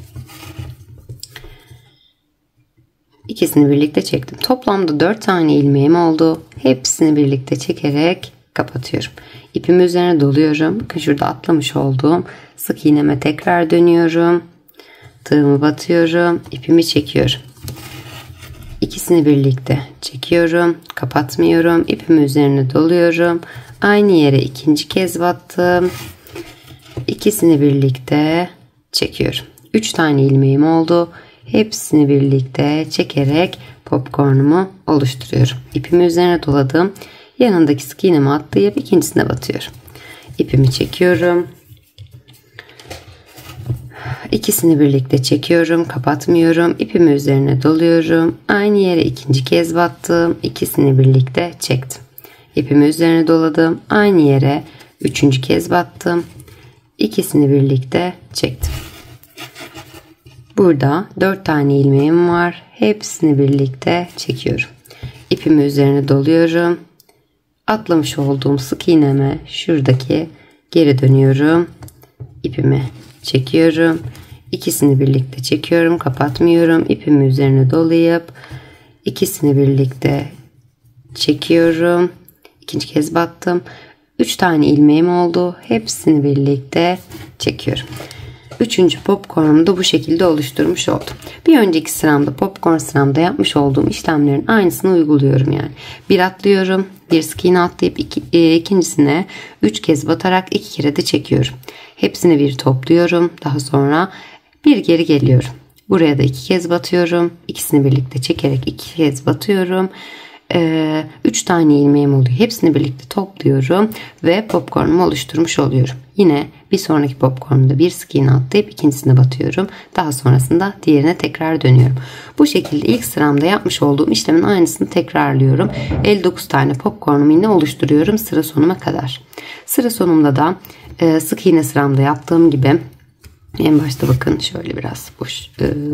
İkisini birlikte çektim. Toplamda 4 tane ilmeğim oldu. Hepsini birlikte çekerek kapatıyorum. İpimi üzerine doluyorum. Bakın şurada atlamış olduğum sık iğneme tekrar dönüyorum. Tığımı batıyorum. İpimi çekiyorum. İkisini birlikte çekiyorum. Kapatmıyorum. İpimi üzerine doluyorum. Aynı yere ikinci kez battım. İkisini birlikte çekiyorum. 3 tane ilmeğim oldu. Hepsini birlikte çekerek popcornumu oluşturuyorum. İpimi üzerine doladım. Yanındaki sık iğnemi atlayıp ikincisine batıyorum. İpimi çekiyorum. İkisini birlikte çekiyorum. Kapatmıyorum. İpimi üzerine doluyorum. Aynı yere ikinci kez battım. İkisini birlikte çektim. İpimi üzerine doladım. Aynı yere üçüncü kez battım. İkisini birlikte çektim. Burada 4 tane ilmeğim var. Hepsini birlikte çekiyorum. İpimi üzerine doluyorum. Atlamış olduğum sık iğneme şuradaki geri dönüyorum. İpimi çekiyorum. İkisini birlikte çekiyorum. Kapatmıyorum. İpimi üzerine dolayıp ikisini birlikte çekiyorum. İkinci kez battım. 3 tane ilmeğim oldu. Hepsini birlikte çekiyorum. Üçüncü popcornumu da bu şekilde oluşturmuş oldum. Bir önceki sıramda, popcorn sıramda yapmış olduğum işlemlerin aynısını uyguluyorum yani. Bir atlıyorum, bir sık iğne atlayıp ikincisine 3 kez batarak 2 kere de çekiyorum. Hepsini bir topluyorum. Daha sonra bir geri geliyorum. Buraya da 2 kez batıyorum. İkisini birlikte çekerek 2 kez batıyorum. 3 tane ilmeğim oluyor. Hepsini birlikte topluyorum ve popcornumu oluşturmuş oluyorum. Yine bir sonraki popcornumda bir sık iğne atlayıp ikincisine batıyorum. Daha sonrasında diğerine tekrar dönüyorum. Bu şekilde ilk sıramda yapmış olduğum işlemin aynısını tekrarlıyorum. 59 tane popcornumu yine oluşturuyorum sıra sonuma kadar. Sıra sonumda da sık iğne sıramda yaptığım gibi en başta bakın şöyle biraz boş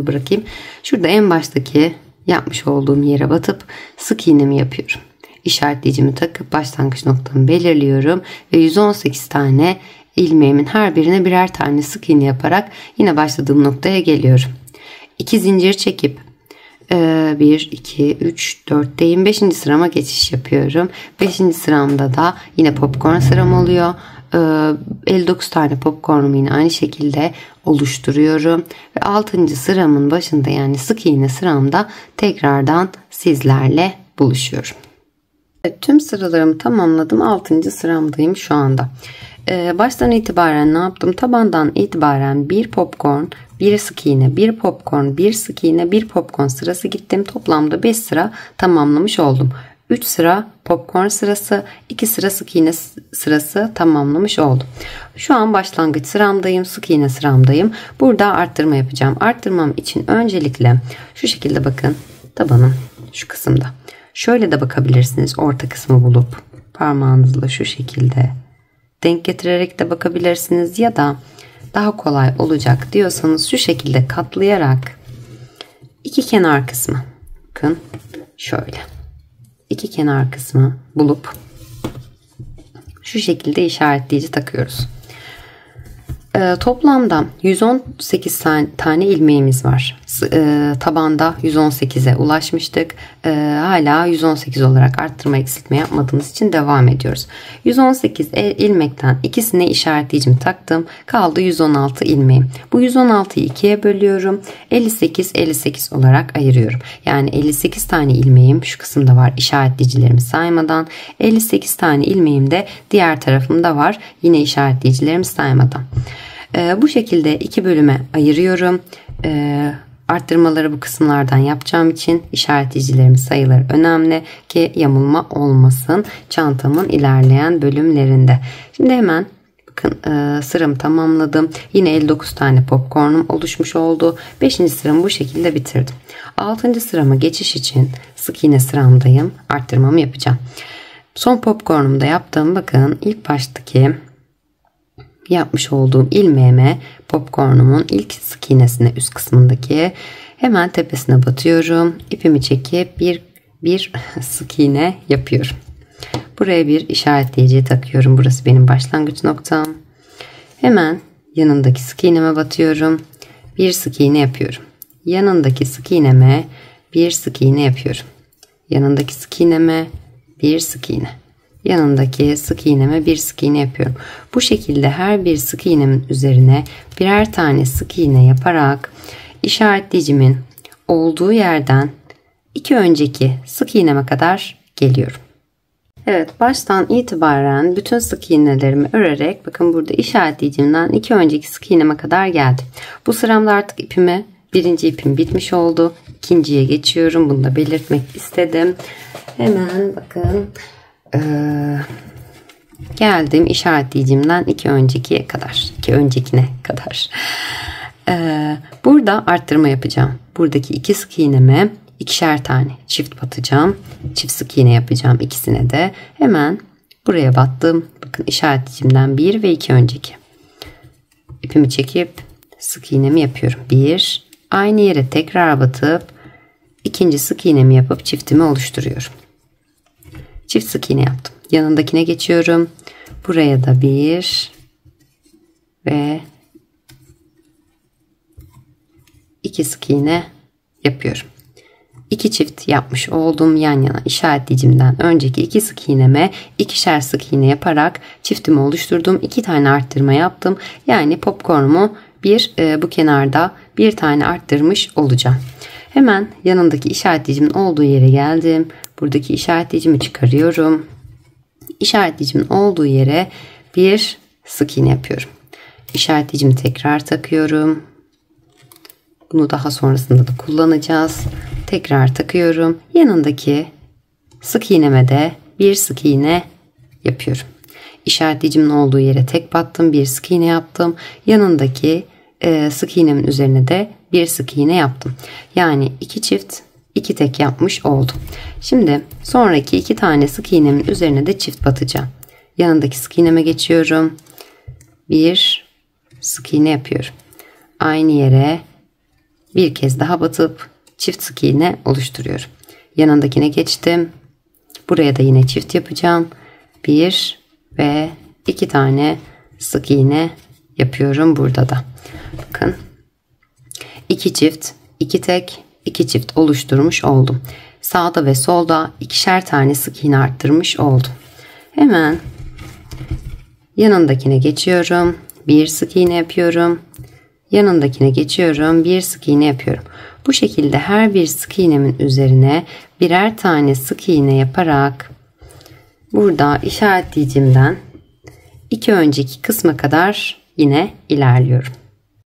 bırakayım. Şurada en baştaki yapmış olduğum yere batıp sık iğnemi yapıyorum. İşaretleyicimi takıp başlangıç noktamı belirliyorum ve 118 tane ilmeğimin her birine birer tane sık iğne yaparak yine başladığım noktaya geliyorum. 2 zincir çekip 1, 2, 3, 4'teyim. 5. sırama geçiş yapıyorum. 5. sıramda da yine popcorn sıram oluyor. 59 tane popcornumu yine aynı şekilde oluşturuyorum. Ve 6. sıramın başında yani sık iğne sıramda tekrardan sizlerle buluşuyorum. Evet, tüm sıralarımı tamamladım. 6. sıramdayım şu anda. Baştan itibaren ne yaptım? Tabandan itibaren bir popcorn, bir sık iğne, bir popcorn, bir sık iğne, bir popcorn sırası gittim. Toplamda 5 sıra tamamlamış oldum. 3 sıra popcorn sırası, 2 sıra sık iğne sırası tamamlamış oldum. Şu an başlangıç sıramdayım, sık iğne sıramdayım. Burada arttırma yapacağım. Arttırmam için öncelikle şu şekilde bakın tabanım şu kısımda. Şöyle de bakabilirsiniz, orta kısmı bulup parmağınızla şu şekilde denk getirerek de bakabilirsiniz ya da daha kolay olacak diyorsanız şu şekilde katlayarak iki kenar kısmı bakın şöyle iki kenar kısmı bulup şu şekilde işaretleyici takıyoruz. Toplamda 118 tane ilmeğimiz var. Tabanda 118'e ulaşmıştık. Hala 118 olarak arttırma eksiltme yapmadığımız için devam ediyoruz. 118 ilmekten ikisine işaretleyicimi taktım. Kaldı 116 ilmeğim. Bu 116'yı 2'ye bölüyorum. 58 olarak ayırıyorum. Yani 58 tane ilmeğim şu kısımda var, işaretleyicilerimi saymadan. 58 tane ilmeğim de diğer tarafımda var, yine işaretleyicilerimi saymadan. Bu şekilde 2 bölüme ayırıyorum. Arttırmaları bu kısımlardan yapacağım için işaretleyicilerimin sayıları önemli ki yamulma olmasın çantamın ilerleyen bölümlerinde. Şimdi hemen bakın sıramı tamamladım. Yine 59 tane popcornum oluşmuş oldu. 5. sıramı bu şekilde bitirdim. 6. sırama geçiş için sık iğne sıramdayım. Arttırmamı yapacağım. Son popcornumu da yaptım. Bakın ilk baştaki yapmış olduğum ilmeğime popcornumun ilk sık iğnesine, üst kısmındaki hemen tepesine batıyorum. İpimi çekip bir sık iğne yapıyorum. Buraya bir işaretleyici takıyorum. Burası benim başlangıç noktam. Hemen yanındaki sık iğneme batıyorum. Bir sık iğne yapıyorum. Yanındaki sık iğneme bir sık iğne yapıyorum. Yanındaki sık iğneme bir sık iğne. Yanındaki sık iğneme bir sık iğne yapıyorum. Bu şekilde her bir sık iğnemin üzerine birer tane sık iğne yaparak işaretleyicimin olduğu yerden iki önceki sık iğneme kadar geliyorum. Evet, baştan itibaren bütün sık iğnelerimi örerek bakın burada işaretleyicimden iki önceki sık iğneme kadar geldim. Bu sıramda artık birinci ipim bitmiş oldu. İkinciye geçiyorum. Bunu da belirtmek istedim. Hemen bakın. Geldim işaretleyicimden iki öncekine kadar. Burada arttırma yapacağım. Buradaki iki sık iğneme ikişer tane çift batacağım. Çift sık iğne yapacağım ikisine de. Hemen buraya battım. Bakın işaretleyicimden bir ve iki önceki. İpimi çekip sık iğnemi yapıyorum. Bir, aynı yere tekrar batıp ikinci sık iğnemi yapıp çiftimi oluşturuyorum. Çift sık iğne yaptım. Yanındakine geçiyorum. Buraya da bir ve iki sık iğne yapıyorum. İki çift yapmış oldum yan yana işaretleyicimden önceki iki sık iğneme ikişer sık iğne yaparak çiftimi oluşturdum. 2 tane arttırma yaptım. Yani popcornumu bu kenarda bir tane arttırmış olacağım. Hemen yanındaki işaretleyicimin olduğu yere geldim. Buradaki işaretleyicimi çıkarıyorum. İşaretleyicimin olduğu yere bir sık iğne yapıyorum. İşaretleyicimi tekrar takıyorum. Bunu daha sonrasında da kullanacağız. Tekrar takıyorum. Yanındaki sık iğneme de bir sık iğne yapıyorum. İşaretleyicimin olduğu yere tek battım. Bir sık iğne yaptım. Yanındaki sık iğnemin üzerine de bir sık iğne yaptım. Yani iki çift iki tek yapmış oldum. Şimdi sonraki iki tane sık iğnemin üzerine de çift batacağım. Yanındaki sık iğneme geçiyorum. Bir sık iğne yapıyorum. Aynı yere bir kez daha batıp çift sık iğne oluşturuyorum. Yanındakine geçtim. Buraya da yine çift yapacağım. Bir ve iki tane sık iğne yapıyorum burada da. Bakın. 2 çift, 2 tek, 2 çift oluşturmuş oldum. Sağda ve solda ikişer tane sık iğne arttırmış oldum. Hemen yanındakine geçiyorum. Bir sık iğne yapıyorum. Yanındakine geçiyorum. Bir sık iğne yapıyorum. Bu şekilde her bir sık iğnemin üzerine birer tane sık iğne yaparak burada işaretleyicimden iki önceki kısma kadar yine ilerliyorum.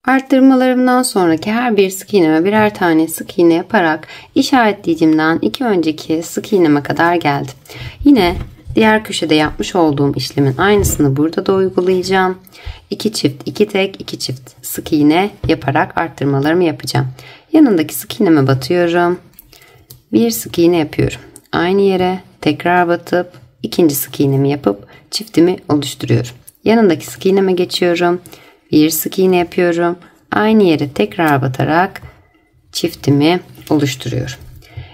Arttırmalarımdan sonraki her bir sık iğneme birer tane sık iğne yaparak işaretleyicimden iki önceki sık iğneme kadar geldim. Yine diğer köşede yapmış olduğum işlemin aynısını burada da uygulayacağım. 2 çift, 2 tek, 2 çift sık iğne yaparak arttırmalarımı yapacağım. Yanındaki sık iğneme batıyorum. Bir sık iğne yapıyorum. Aynı yere tekrar batıp ikinci sık iğnemi yapıp çiftimi oluşturuyorum. Yanındaki sık iğneme geçiyorum. Bir sık iğne yapıyorum. Aynı yere tekrar batarak çiftimi oluşturuyorum.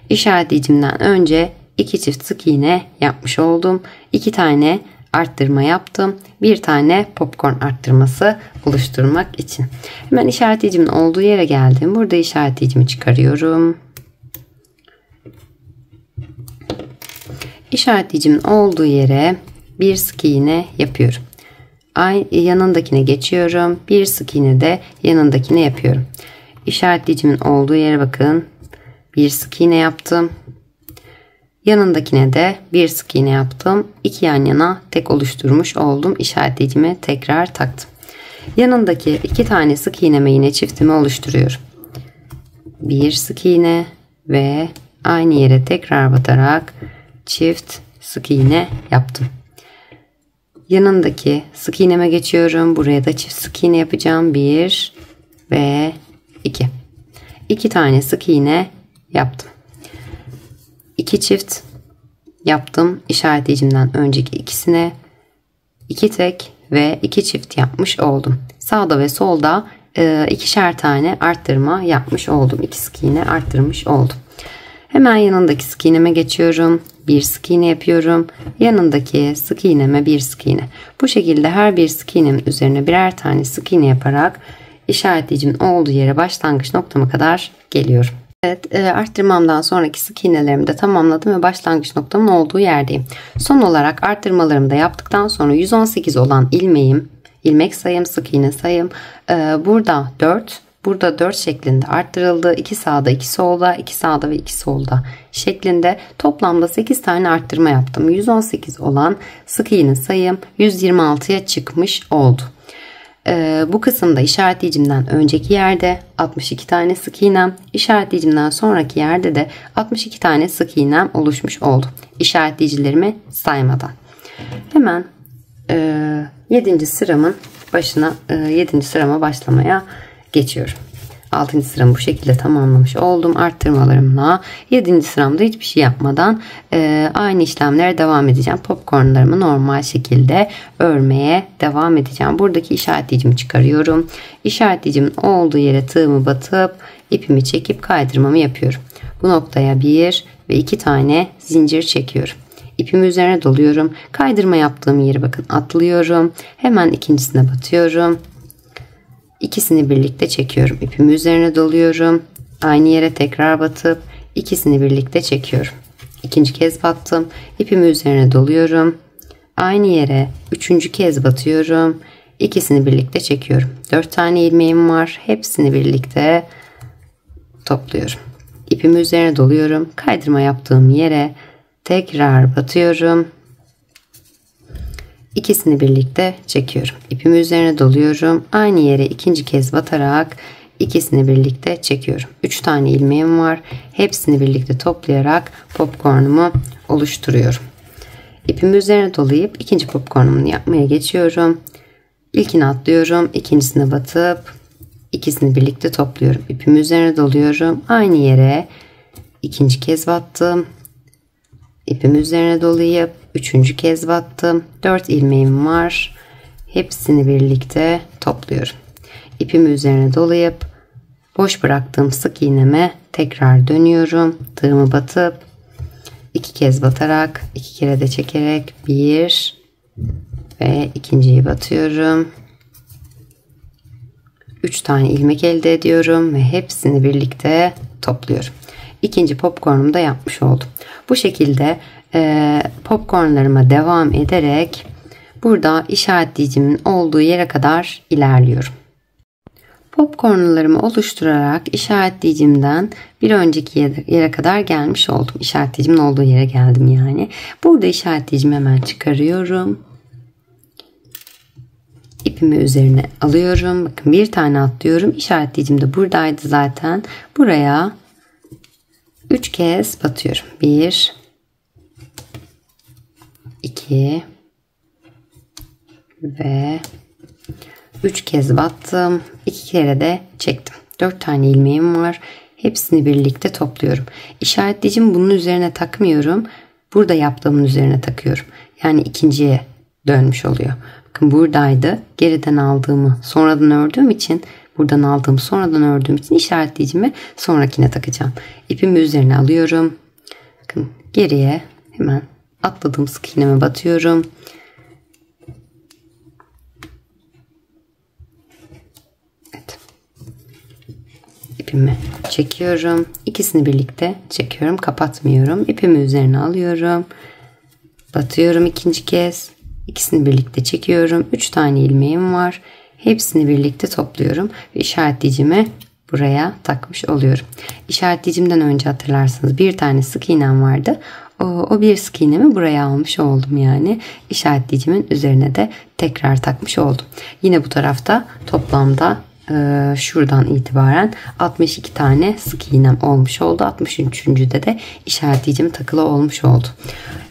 İşaretleyicimden önce 2 çift sık iğne yapmış oldum. 2 tane arttırma yaptım. Bir tane popcorn arttırması oluşturmak için. Hemen işaretleyicimin olduğu yere geldim. Burada işaretleyicimi çıkarıyorum. İşaretleyicimin olduğu yere bir sık iğne yapıyorum. Yanındakine geçiyorum. Bir sık iğne de yanındakine yapıyorum. İşaretleyicimin olduğu yere bakın. Bir sık iğne yaptım. Yanındakine de bir sık iğne yaptım. İki yan yana tek oluşturmuş oldum. İşaretleyicimi tekrar taktım. Yanındaki iki tane sık iğneme yine çiftimi oluşturuyorum. Bir sık iğne ve aynı yere tekrar batarak çift sık iğne yaptım. Yanındaki sık iğneme geçiyorum. Buraya da çift sık iğne yapacağım. 1 ve 2. 2 tane sık iğne yaptım. 2 çift yaptım. İşaretleyicimden önceki ikisine 2 tek ve 2 çift yapmış oldum. Sağda ve solda ikişer tane arttırma yapmış oldum. 2 sık iğne arttırmış oldum. Hemen yanındaki sık iğneme geçiyorum. Bir sık iğne yapıyorum. Yanındaki sık iğneme bir sık iğne. Bu şekilde her bir sık iğnemin üzerine birer tane sık iğne yaparak işaretleyicimin olduğu yere başlangıç noktama kadar geliyorum. Evet, arttırmamdan sonraki sık iğnelerimi de tamamladım ve başlangıç noktamın olduğu yerdeyim. Son olarak arttırmalarımı da yaptıktan sonra 118 olan ilmek sayım, sık iğne sayım burada 4. Burada 4 şeklinde arttırıldı. 2 sağda 2 solda, 2 sağda ve 2 solda şeklinde toplamda 8 tane arttırma yaptım. 118 olan sık iğne sayım 126'ya çıkmış oldu. Bu kısımda işaretleyicimden önceki yerde 62 tane sık iğnem, işaretleyicimden sonraki yerde de 62 tane sık iğnem oluşmuş oldu. İşaretleyicilerimi saymadan. Hemen 7. sıramın başına 7. sırama başlamaya geçiyorum. 6. sıramı bu şekilde tamamlamış oldum arttırmalarımla. 7. sıramda hiçbir şey yapmadan aynı işlemlere devam edeceğim. Popcornlarımı normal şekilde örmeye devam edeceğim. Buradaki işaretleyicimi çıkarıyorum. İşaretleyicimin olduğu yere tığımı batıp ipimi çekip kaydırmamı yapıyorum. Bu noktaya 1 ve 2 tane zincir çekiyorum. İpimi üzerine doluyorum. Kaydırma yaptığım yeri bakın atlıyorum. Hemen ikincisine batıyorum. İkisini birlikte çekiyorum. İpimi üzerine doluyorum. Aynı yere tekrar batıp ikisini birlikte çekiyorum. İkinci kez battım. İpimi üzerine doluyorum. Aynı yere üçüncü kez batıyorum. İkisini birlikte çekiyorum. 4 tane ilmeğim var. Hepsini birlikte topluyorum. İpimi üzerine doluyorum. Kaydırma yaptığım yere tekrar batıyorum. İkisini birlikte çekiyorum. İpimi üzerine doluyorum. Aynı yere ikinci kez batarak ikisini birlikte çekiyorum. 3 tane ilmeğim var. Hepsini birlikte toplayarak popcornumu oluşturuyorum. İpimi üzerine dolayıp ikinci popcornumu yapmaya geçiyorum. İlkini atlıyorum. İkincisine batıp ikisini birlikte topluyorum. İpimi üzerine doluyorum. Aynı yere ikinci kez battım. İpimi üzerine dolayıp üçüncü kez battım. 4 ilmeğim var. Hepsini birlikte topluyorum. İpimi üzerine dolayıp boş bıraktığım sık iğneme tekrar dönüyorum. Tığımı batıp 2 kez batarak 2 kere de çekerek 1 ve ikinciyi batıyorum. 3 tane ilmek elde ediyorum ve hepsini birlikte topluyorum. İkinci popcornumu da yapmış oldum. Bu şekilde popcornlarıma devam ederek burada işaretleyicimin olduğu yere kadar ilerliyorum. Popcornlarımı oluşturarak işaretleyicimden bir önceki yere kadar gelmiş oldum. İşaretleyicimin olduğu yere geldim yani. Burada işaretleyicimi hemen çıkarıyorum. İpimi üzerine alıyorum. Bakın bir tane atlıyorum. İşaretleyicim de buradaydı zaten. Buraya 3 kez batıyorum. 1 2 ve 3 kez battım. 2 kere de çektim. 4 tane ilmeğim var. Hepsini birlikte topluyorum. İşaretleyicimi bunun üzerine takmıyorum. Burada yaptığımın üzerine takıyorum. Yani ikinciye dönmüş oluyor. Bakın buradaydı. Geriden aldığımı sonradan ördüğüm için, buradan aldığımı sonradan ördüğüm için işaretleyicimi sonrakine takacağım. İpimi üzerine alıyorum. Bakın geriye hemen atladığım sık iğneme batıyorum. ipimi çekiyorum. İkisini birlikte çekiyorum. Kapatmıyorum. İpimi üzerine alıyorum. Batıyorum ikinci kez. İkisini birlikte çekiyorum. 3 tane ilmeğim var. Hepsini birlikte topluyorum. Ve işaretleyicimi buraya takmış oluyorum. İşaretleyicimden önce hatırlarsınız bir tane sık iğnem vardı. O bir sık iğnemi buraya almış oldum yani. İşaretleyicimin üzerine de tekrar takmış oldum. Yine bu tarafta toplamda şuradan itibaren 62 tane sık iğnem olmuş oldu. 63'üncüde de işaretleyicim takılı olmuş oldu.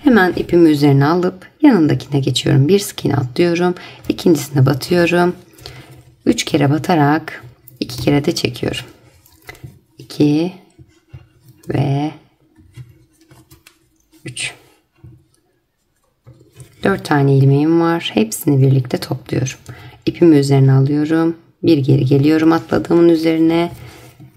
Hemen ipimi üzerine alıp yanındakine geçiyorum. Bir sık iğne atlıyorum. İkincisine batıyorum. 3 kere batarak 2 kere de çekiyorum. 2 ve 3. 4 tane ilmeğim var. Hepsini birlikte topluyorum. İpimi üzerine alıyorum. Bir geri geliyorum atladığımın üzerine.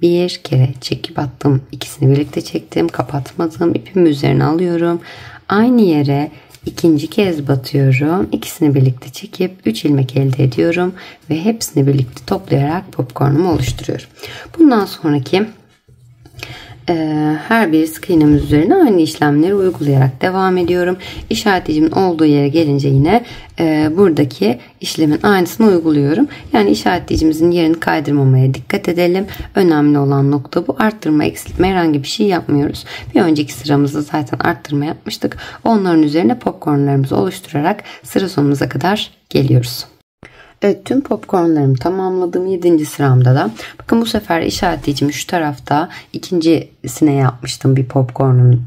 Bir kere çekip attım. İkisini birlikte çektim. Kapatmadım. İpimi üzerine alıyorum. Aynı yere ikinci kez batıyorum. İkisini birlikte çekip 3 ilmek elde ediyorum. Ve hepsini birlikte toplayarak popcornumu oluşturuyorum. Bundan sonraki her bir sık iğnemiz üzerine aynı işlemleri uygulayarak devam ediyorum. İşaretleyicimin olduğu yere gelince yine buradaki işlemin aynısını uyguluyorum. Yani işaretleyicimizin yerini kaydırmamaya dikkat edelim. Önemli olan nokta bu. Arttırma, eksiltme herhangi bir şey yapmıyoruz. Bir önceki sıramızda zaten arttırma yapmıştık. Onların üzerine popcornlarımızı oluşturarak sıra sonumuza kadar geliyoruz. Evet, tüm popcornlarımı tamamladım. 7. sıramda da bakın bu sefer işaretleyicimi şu tarafta ikincisine yapmıştım. Bir popcornumu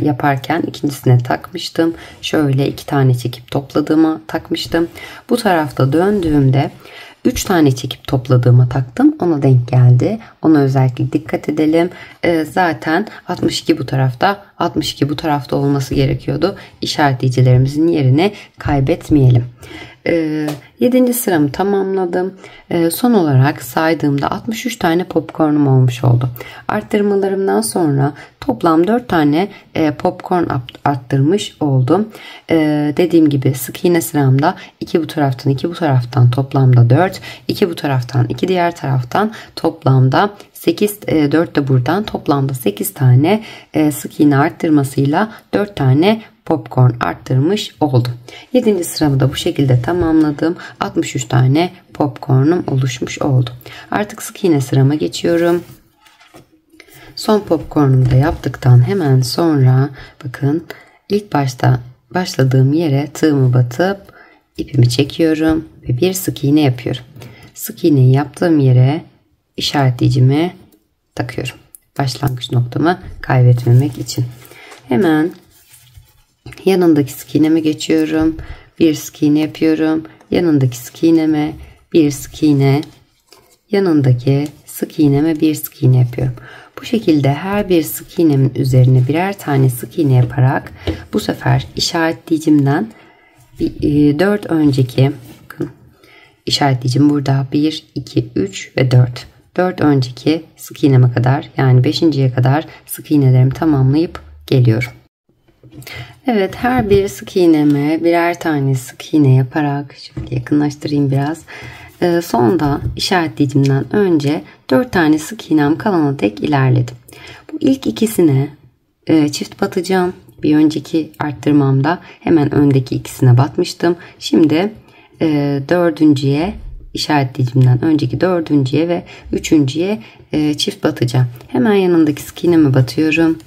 yaparken ikincisine takmıştım. Şöyle 2 tane çekip topladığıma takmıştım. Bu tarafta döndüğümde 3 tane çekip topladığıma taktım. Ona denk geldi. Ona özellikle dikkat edelim. Zaten 62 bu tarafta, 62 bu tarafta olması gerekiyordu. İşaretleyicilerimizin yerini kaybetmeyelim. 7. sıramı tamamladım. Son olarak saydığımda 63 tane popcornum olmuş oldu. Arttırmalarımdan sonra toplam 4 tane popcorn arttırmış oldum. Dediğim gibi sık iğne sıramda 2 bu taraftan 2 bu taraftan toplamda 4. 2 bu taraftan 2 diğer taraftan toplamda 8, 4 de buradan toplamda 8 tane sık iğne arttırmasıyla 4 tane popcorn arttırmış oldum. 7. sıramı da bu şekilde tamamladım. 63 tane popcornum oluşmuş oldu. Artık sık iğne sırama geçiyorum. Son popcornumu da yaptıktan hemen sonra bakın ilk başta başladığım yere tığımı batıp ipimi çekiyorum ve bir sık iğne yapıyorum. Sık iğneyi yaptığım yere işaretleyicimi takıyorum. Başlangıç noktamı kaybetmemek için. Hemen yanındaki sık iğneme geçiyorum. Bir sık iğne yapıyorum. Yanındaki sık iğneme bir sık iğne. Yanındaki sık iğneme bir sık iğne yapıyorum. Bu şekilde her bir sık iğnemin üzerine birer tane sık iğne yaparak bu sefer işaretleyicimden 4 önceki bakın işaretleyicim burada 1, 2, 3 ve 4. 4 önceki sık iğneme kadar yani 5.'ye kadar sık iğnelerimi tamamlayıp geliyorum. Evet, her bir sık iğneme birer tane sık iğne yaparak şöyle yakınlaştırayım biraz. Sonda işaretleyicimden önce 4 tane sık iğnem kalana dek ilerledim. Bu ilk ikisine çift batacağım. Bir önceki arttırmamda hemen öndeki ikisine batmıştım. Şimdi dördüncüye işaretleyicimden önceki dördüncüye ve üçüncüye çift batacağım. Hemen yanındaki sık iğneme batıyorum.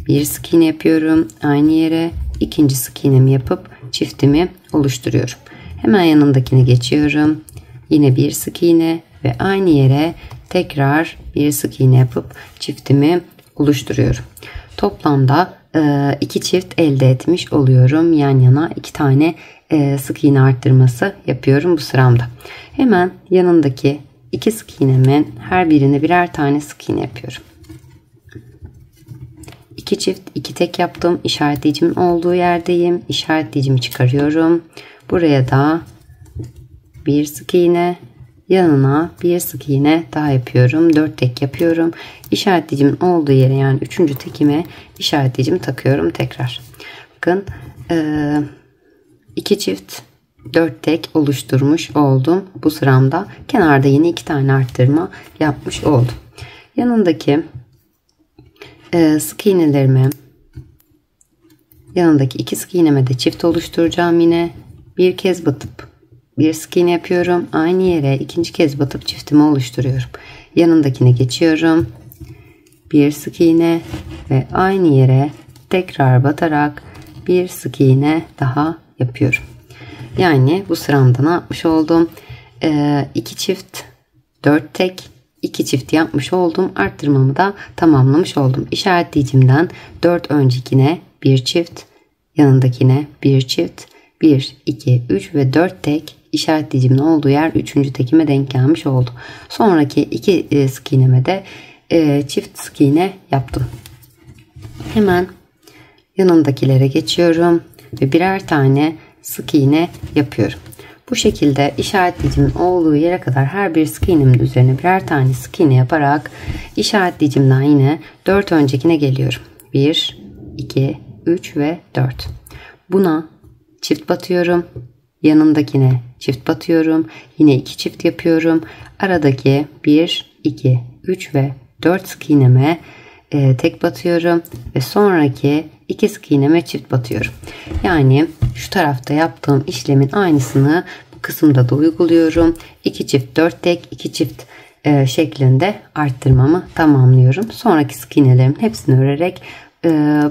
Bir sık iğne yapıyorum. Aynı yere ikinci sık iğnemi yapıp çiftimi oluşturuyorum. Hemen yanındakine geçiyorum. Yine bir sık iğne ve aynı yere tekrar bir sık iğne yapıp çiftimi oluşturuyorum. Toplamda 2 çift elde etmiş oluyorum. Yan yana 2 tane sık iğne arttırması yapıyorum bu sıramda. Hemen yanındaki 2 sık iğnemin her birine birer tane sık iğne yapıyorum. 2 çift 2 tek yaptım. İşaretleyicimin olduğu yerdeyim. İşaretleyicimi çıkarıyorum. Buraya da bir sık iğne, yanına bir sık iğne daha yapıyorum. 4 tek yapıyorum. İşaretleyicimin olduğu yere yani 3. tekime işaretleyicimi takıyorum tekrar. Bakın 2 çift 4 tek oluşturmuş oldum bu sıramda. Kenarda yine 2 tane arttırma yapmış oldum. Yanındaki sık iğnelerimi, yanındaki 2 sık iğneme de çift oluşturacağım yine. Bir kez batıp bir sık iğne yapıyorum. Aynı yere ikinci kez batıp çiftimi oluşturuyorum. Yanındakine geçiyorum. Bir sık iğne ve aynı yere tekrar batarak bir sık iğne daha yapıyorum. Yani bu sıramda ne yapmış oldum? 2 çift, 4 tek, 2 çift yapmış oldum. Arttırmamı da tamamlamış oldum. İşaretleyicimden 4 öncekine bir çift, yanındakine bir çift, 1, 2, 3 ve 4 tek işaretleyicimin olduğu yer 3. tekime denk gelmiş oldu. Sonraki 2 sık iğneme de çift sık iğne yaptım. Hemen yanındakilere geçiyorum ve birer tane sık iğne yapıyorum. Bu şekilde işaretleyicimin olduğu yere kadar her bir sık iğnemin üzerine birer tane sık iğne yaparak işaretleyicimden yine 4 öncekine geliyorum. 1, 2, 3 ve 4. Buna çift batıyorum. Yanındakine çift batıyorum. Yine 2 çift yapıyorum. Aradaki 1, 2, 3 ve 4 sık iğneme tek batıyorum ve sonraki 2 sık iğneme çift batıyorum. Yani şu tarafta yaptığım işlemin aynısını bu kısımda da uyguluyorum. 2 çift 4 tek, 2 çift şeklinde arttırmamı tamamlıyorum. Sonraki sık iğnelerimin hepsini örerek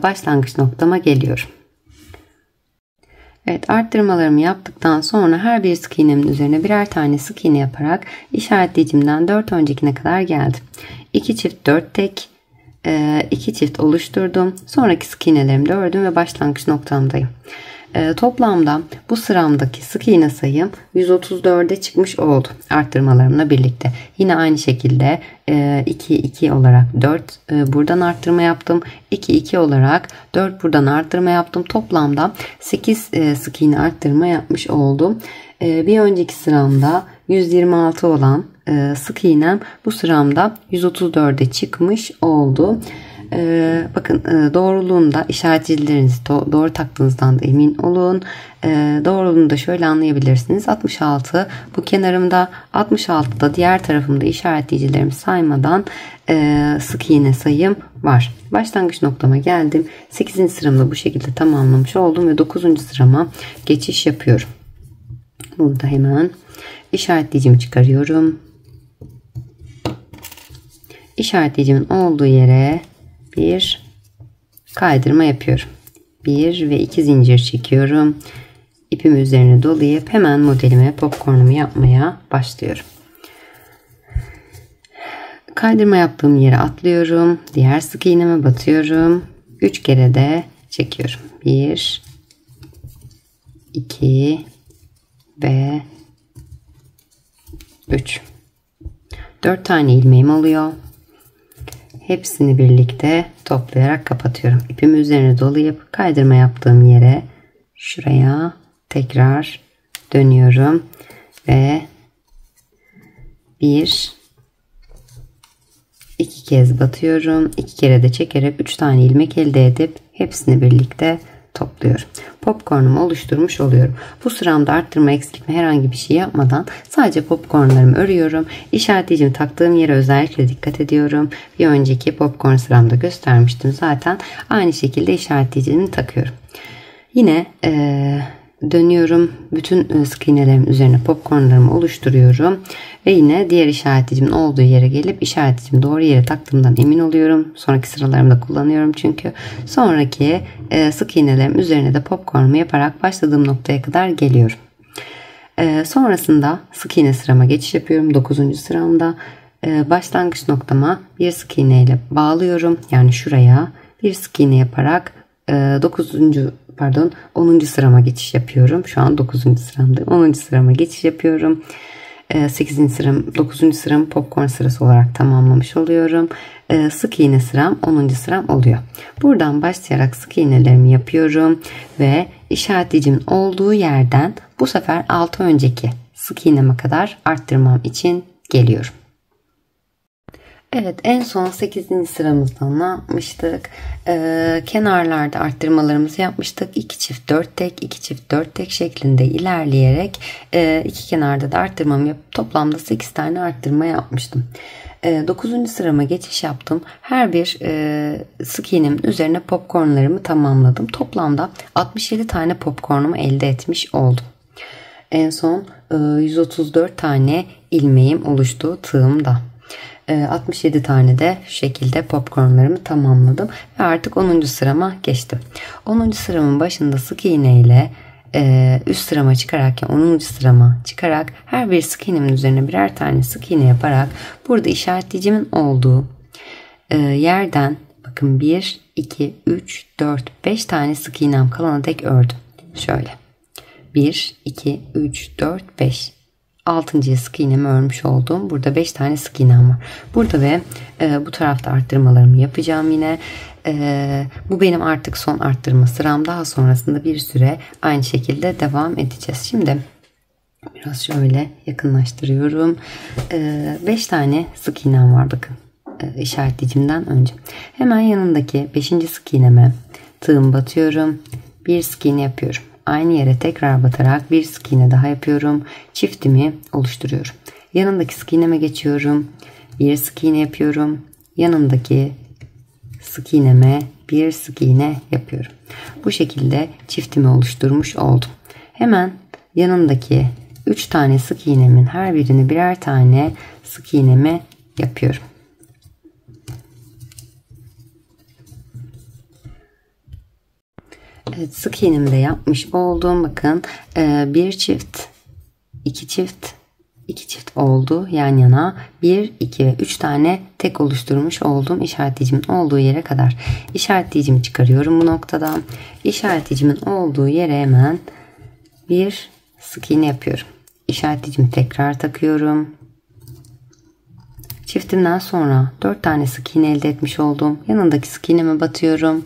başlangıç noktama geliyorum. Evet, arttırmalarımı yaptıktan sonra her bir sık iğnemin üzerine birer tane sık iğne yaparak işaretleyicimden 4 öncekine kadar geldim. 2 çift 4 tek, 2 çift oluşturdum. Sonraki sık iğnelerimi de ördüm ve başlangıç noktamdayım. Toplamda bu sıramdaki sık iğne sayım 134'e çıkmış oldu arttırmalarımla birlikte. Yine aynı şekilde 2 2 olarak 4 buradan arttırma yaptım. 2 2 olarak 4 buradan arttırma yaptım. Toplamda 8 sık iğne arttırma yapmış oldum. Bir önceki sıramda 126 olan sık iğnem bu sıramda 134'e çıkmış oldu. Bakın doğruluğunda işaretçilerinizi doğru taktığınızdan da emin olun. Doğruluğunu da şöyle anlayabilirsiniz. 66 bu kenarımda, 66'da diğer tarafımda işaretleyicilerimi saymadan sık iğne sayım var. Başlangıç noktama geldim. 8. sıramda bu şekilde tamamlamış oldum ve 9. sırama geçiş yapıyorum. Burada hemen işaretleyicimi çıkarıyorum. İşaretleyicimin olduğu yere bir kaydırma yapıyorum. 1 ve 2 zincir çekiyorum. İpimi üzerine dolayıp hemen modelime popcornumu yapmaya başlıyorum. Kaydırma yaptığım yere atlıyorum. Diğer sık iğneme batıyorum. 3 kere de çekiyorum. 1 2 ve 3. 4 tane ilmeğim oluyor. Hepsini birlikte toplayarak kapatıyorum. İpimi üzerine dolayıp kaydırma yaptığım yere şuraya tekrar dönüyorum ve 1 2 kez batıyorum. 2 kere de çekerek 3 tane ilmek elde edip hepsini birlikte topluyorum. Popcornumu oluşturmuş oluyorum. Bu sıramda arttırma eksiltme herhangi bir şey yapmadan sadece popcornlarımı örüyorum. İşaretleyicimi taktığım yere özellikle dikkat ediyorum. Bir önceki popcorn sıramda göstermiştim zaten. Aynı şekilde işaretleyicimi takıyorum. Yine dönüyorum. Bütün sık iğnelerimin üzerine popcornlarımı oluşturuyorum. Ve yine diğer işaretleyicimin olduğu yere gelip işaretleyicimi doğru yere taktığımdan emin oluyorum. Sonraki sıralarımda kullanıyorum çünkü. Sonraki sık iğnelerim üzerine de popcornumu yaparak başladığım noktaya kadar geliyorum. Sonrasında sık iğne sırama geçiş yapıyorum. 9. sıramda başlangıç noktama bir sık iğne ile bağlıyorum. Yani şuraya bir sık iğne yaparak 10. sırama geçiş yapıyorum. Şu an 9. sıramda. 10. sırama geçiş yapıyorum. 8. sıram, 9. sıramı popcorn sırası olarak tamamlamış oluyorum. Sık iğne sıram 10. sıram oluyor. Buradan başlayarak sık iğnelerimi yapıyorum ve işaretleyicimin olduğu yerden bu sefer 6 önceki sık iğneme kadar arttırmam için geliyorum. Evet, en son 8. sıramızda ne yapmıştık? Kenarlarda arttırmalarımızı yapmıştık. 2 çift 4 tek, 2 çift 4 tek şeklinde ilerleyerek iki kenarda da arttırmamı yapıp toplamda 8 tane arttırma yapmıştım. 9. sırama geçiş yaptım. Her bir sık iğnemin üzerine popcornlarımı tamamladım. Toplamda 67 tane popcornumu elde etmiş oldum. En son 134 tane ilmeğim oluştu tığımda. 67 tane de şu şekilde popcornlarımı tamamladım ve artık 10. sırama geçtim. 10. sıramın başında sık iğne ile üst sırama çıkarken 10. sırama çıkarak her bir sık iğnemin üzerine birer tane sık iğne yaparak burada işaretleyicimin olduğu yerden bakın 1, 2, 3, 4, 5 tane sık iğnem kalana dek ördüm. Şöyle 1, 2, 3, 4, 5. 6. sık iğnemi örmüş oldum. Burada 5 tane sık iğnem var. Burada ve bu tarafta arttırmalarımı yapacağım yine. Bu benim artık son arttırma sıram. Daha sonrasında bir süre aynı şekilde devam edeceğiz. Şimdi biraz şöyle yakınlaştırıyorum. 5 tane sık iğnem var bakın. İşaretleyicimden önce. Hemen yanındaki 5. sık iğneme tığım batıyorum. Bir sık iğne yapıyorum. Aynı yere tekrar batarak bir sık iğne daha yapıyorum. Çiftimi oluşturuyorum. Yanındaki sık iğneme geçiyorum. Bir sık iğne yapıyorum. Yanındaki sık iğneme bir sık iğne yapıyorum. Bu şekilde çiftimi oluşturmuş oldum. Hemen yanındaki 3 tane sık iğnemin her birini birer tane sık iğneme yapıyorum. Evet, sık iğnemi de yapmış oldum. Bakın bir çift, iki çift, iki çift oldu yan yana. 1, 2 ve 3 tane tek oluşturmuş oldum işaretleyicimin olduğu yere kadar. İşaretleyicimi çıkarıyorum bu noktadan. İşaretleyicimin olduğu yere hemen bir sık iğne yapıyorum. İşaretleyicimi tekrar takıyorum. Çiftimden sonra 4 tane sık iğne elde etmiş oldum. Yanındaki sık iğneme batıyorum.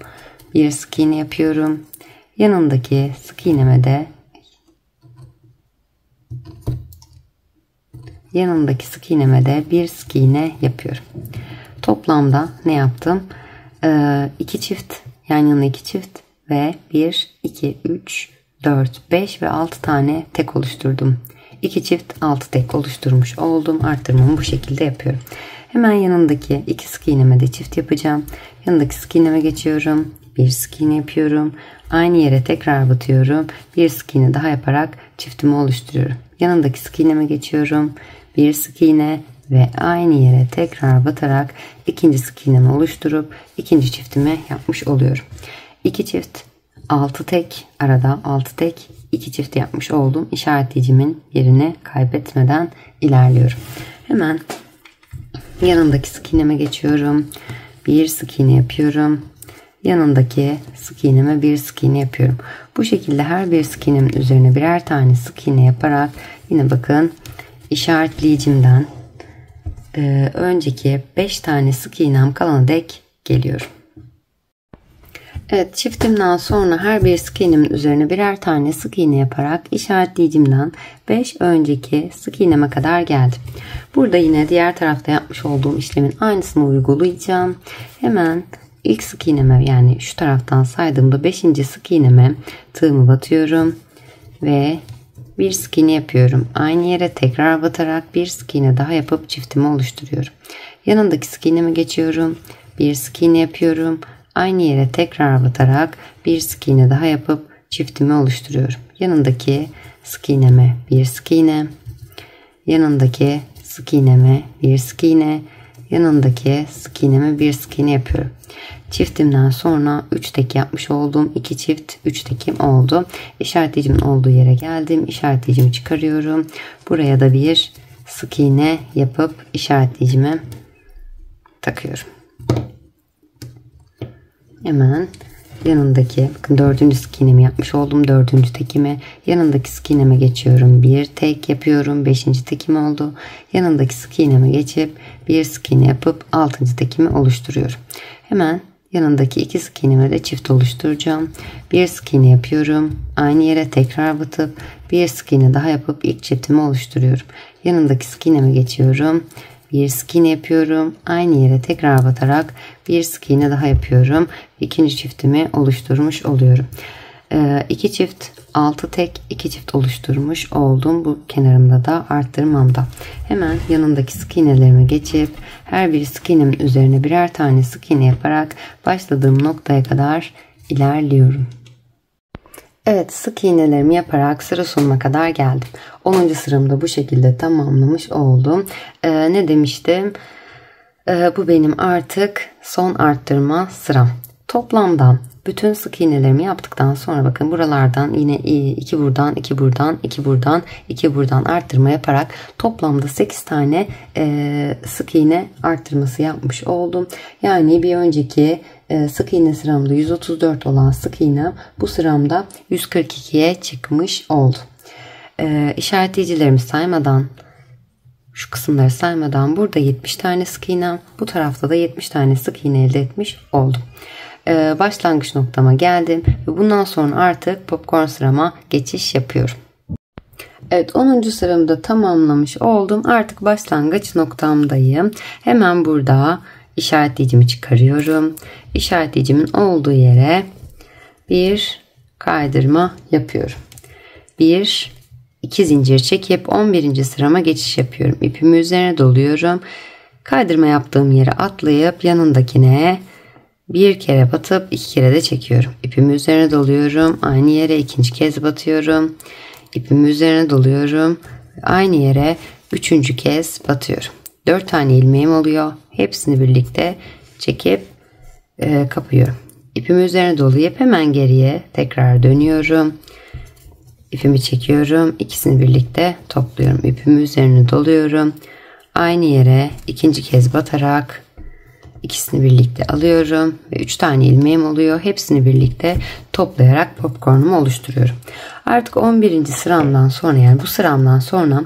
Bir sık iğne yapıyorum. Yanındaki sık iğneme de bir sık iğne yapıyorum. Toplamda ne yaptım? 2 çift, yan yana 2 çift ve 1, 2, 3, 4, 5 ve 6 tane tek oluşturdum. 2 çift 6 tek oluşturmuş oldum. Arttırmamı bu şekilde yapıyorum. Hemen yanındaki 2 sık iğneme de çift yapacağım. Yanındaki sık iğneme geçiyorum. Bir sık iğne yapıyorum. Aynı yere tekrar batıyorum. Bir sık iğne daha yaparak çiftimi oluşturuyorum. Yanındaki sık iğneme geçiyorum. Bir sık iğne ve aynı yere tekrar batarak ikinci sık iğnemi oluşturup ikinci çiftimi yapmış oluyorum. 2 çift 6 tek, arada 6 tek 2 çift yapmış oldum. İşaretleyicimin yerini kaybetmeden ilerliyorum. Hemen yanındaki sık iğneme geçiyorum. Bir sık iğne yapıyorum. Yanındaki sık iğneme bir sık iğne yapıyorum. Bu şekilde her bir sık iğnemin üzerine birer tane sık iğne yaparak yine bakın işaretleyicimden önceki 5 tane sık iğnem kalana dek geliyorum. Evet, çiftimden sonra her bir sık iğnemin üzerine birer tane sık iğne yaparak işaretleyicimden 5 önceki sık iğneme kadar geldim. Burada yine diğer tarafta yapmış olduğum işlemin aynısını uygulayacağım. Hemen ilk sık iğneme, yani şu taraftan saydığımda 5. sık iğneme tığımı batıyorum ve bir sık iğne yapıyorum. Aynı yere tekrar batarak bir sık iğne daha yapıp çiftimi oluşturuyorum. Yanındaki sık iğneme geçiyorum. Bir sık iğne yapıyorum. Aynı yere tekrar batarak bir sık iğne daha yapıp çiftimi oluşturuyorum. Yanındaki sık iğneme bir sık iğne. Yanındaki sık iğneme bir sık iğne. Yanındaki sık iğneme bir sık iğne yapıyorum. Çiftimden sonra 3 tek yapmış oldum. 2 çift 3 tekim oldu. İşaretleyicimin olduğu yere geldim. İşaretleyicimi çıkarıyorum. Buraya da bir sık iğne yapıp işaretleyicime takıyorum. Hemen yanındaki bakın 4. sık iğnemi yapmış oldum. 4. tekime yanındaki sık iğneme geçiyorum. Bir tek yapıyorum. 5. tekim oldu. Yanındaki sık iğneme geçip bir sık iğne yapıp 6. tekimi oluşturuyorum. Hemen yanındaki 2 sık iğneme de çift oluşturacağım. Bir sık iğne yapıyorum. Aynı yere tekrar batıp bir sık iğne daha yapıp ilk çiftimi oluşturuyorum. Yanındaki sık iğneme geçiyorum. bir sık iğne yapıyorum. Aynı yere tekrar batarak bir sık iğne daha yapıyorum. İkinci çiftimi oluşturmuş oluyorum. 2 çift 6 tek 2 çift oluşturmuş oldum. Bu kenarımda da arttırmamda. Hemen yanındaki sık iğnelerime geçip her bir sık iğnemin üzerine birer tane sık iğne yaparak başladığım noktaya kadar ilerliyorum. Evet, sık iğnelerimi yaparak sıra sonuna kadar geldim. 10. sıramda bu şekilde tamamlamış oldum. Ne demiştim? Bu benim artık son arttırma sıram. Toplamda bütün sık iğnelerimi yaptıktan sonra bakın buralardan yine 2 buradan 2 buradan 2 buradan 2 buradan arttırma yaparak toplamda 8 tane sık iğne arttırması yapmış oldum. Yani bir önceki sık iğne sıramda 134 olan sık iğnem bu sıramda 142'ye çıkmış oldu. İşaretleyicilerimi saymadan, şu kısımları saymadan burada 70 tane sık iğnem, bu tarafta da 70 tane sık iğne elde etmiş oldum. Başlangıç noktama geldim ve bundan sonra artık popcorn sırama geçiş yapıyorum. Evet, 10. sıramı da tamamlamış oldum. Artık başlangıç noktamdayım. Hemen burada işaretleyicimi çıkarıyorum. İşaretleyicimin olduğu yere bir kaydırma yapıyorum. 2 zincir çekip 11. sırama geçiş yapıyorum. İpimi üzerine doluyorum. Kaydırma yaptığım yere atlayıp yanındakine bir kere batıp 2 kere de çekiyorum. İpimi üzerine doluyorum. Aynı yere ikinci kez batıyorum. İpimi üzerine doluyorum. Aynı yere 3. kez batıyorum. 4 tane ilmeğim oluyor. Hepsini birlikte çekip kapıyorum. İpimi üzerine dolayıp hemen geriye tekrar dönüyorum. İpimi çekiyorum. İkisini birlikte topluyorum. İpimi üzerine doluyorum. Aynı yere ikinci kez batarak ikisini birlikte alıyorum ve 3 tane ilmeğim oluyor. Hepsini birlikte toplayarak popcornumu oluşturuyorum. Artık 11. sıramdan sonra, yani bu sıramdan sonra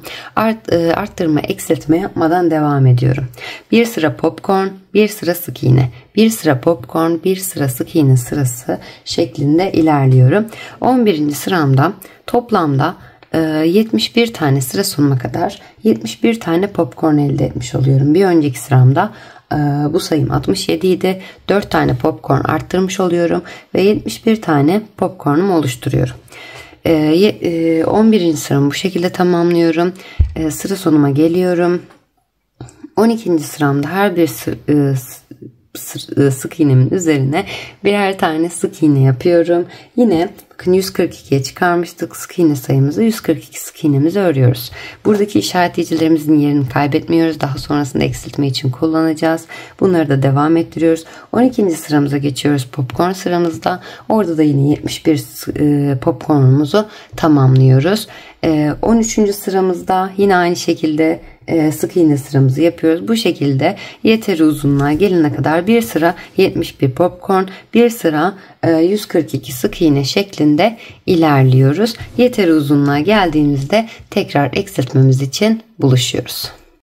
arttırma eksiltme yapmadan devam ediyorum. Bir sıra popcorn, bir sıra sık iğne, bir sıra popcorn, bir sıra sık iğne sırası şeklinde ilerliyorum. 11. sıramda toplamda 71 tane sıra sonuna kadar 71 tane popcorn elde etmiş oluyorum. Bir önceki sıramda bu sayım 67 idi. 4 tane popcorn arttırmış oluyorum ve 71 tane popcornum oluşturuyorum. 11. sıramı bu şekilde tamamlıyorum. Sıra sonuma geliyorum. 12. sıramda her bir sık iğnemin üzerine birer tane sık iğne yapıyorum. Yine bakın 142'ye çıkarmıştık sık iğne sayımızı. 142 sık iğnemizi örüyoruz. Buradaki işaretleyicilerimizin yerini kaybetmiyoruz. Daha sonrasında eksiltme için kullanacağız. Bunları da devam ettiriyoruz. 12. sıramıza geçiyoruz popcorn sıramızda. Orada da yine 71 popcornumuzu tamamlıyoruz. 13. sıramızda yine aynı şekilde sık iğne sıramızı yapıyoruz. Bu şekilde yeteri uzunluğa gelene kadar bir sıra 71 popcorn, bir sıra 142 sık iğne şeklinde ilerliyoruz. Yeteri uzunluğa geldiğimizde tekrar eksiltmemiz için buluşuyoruz.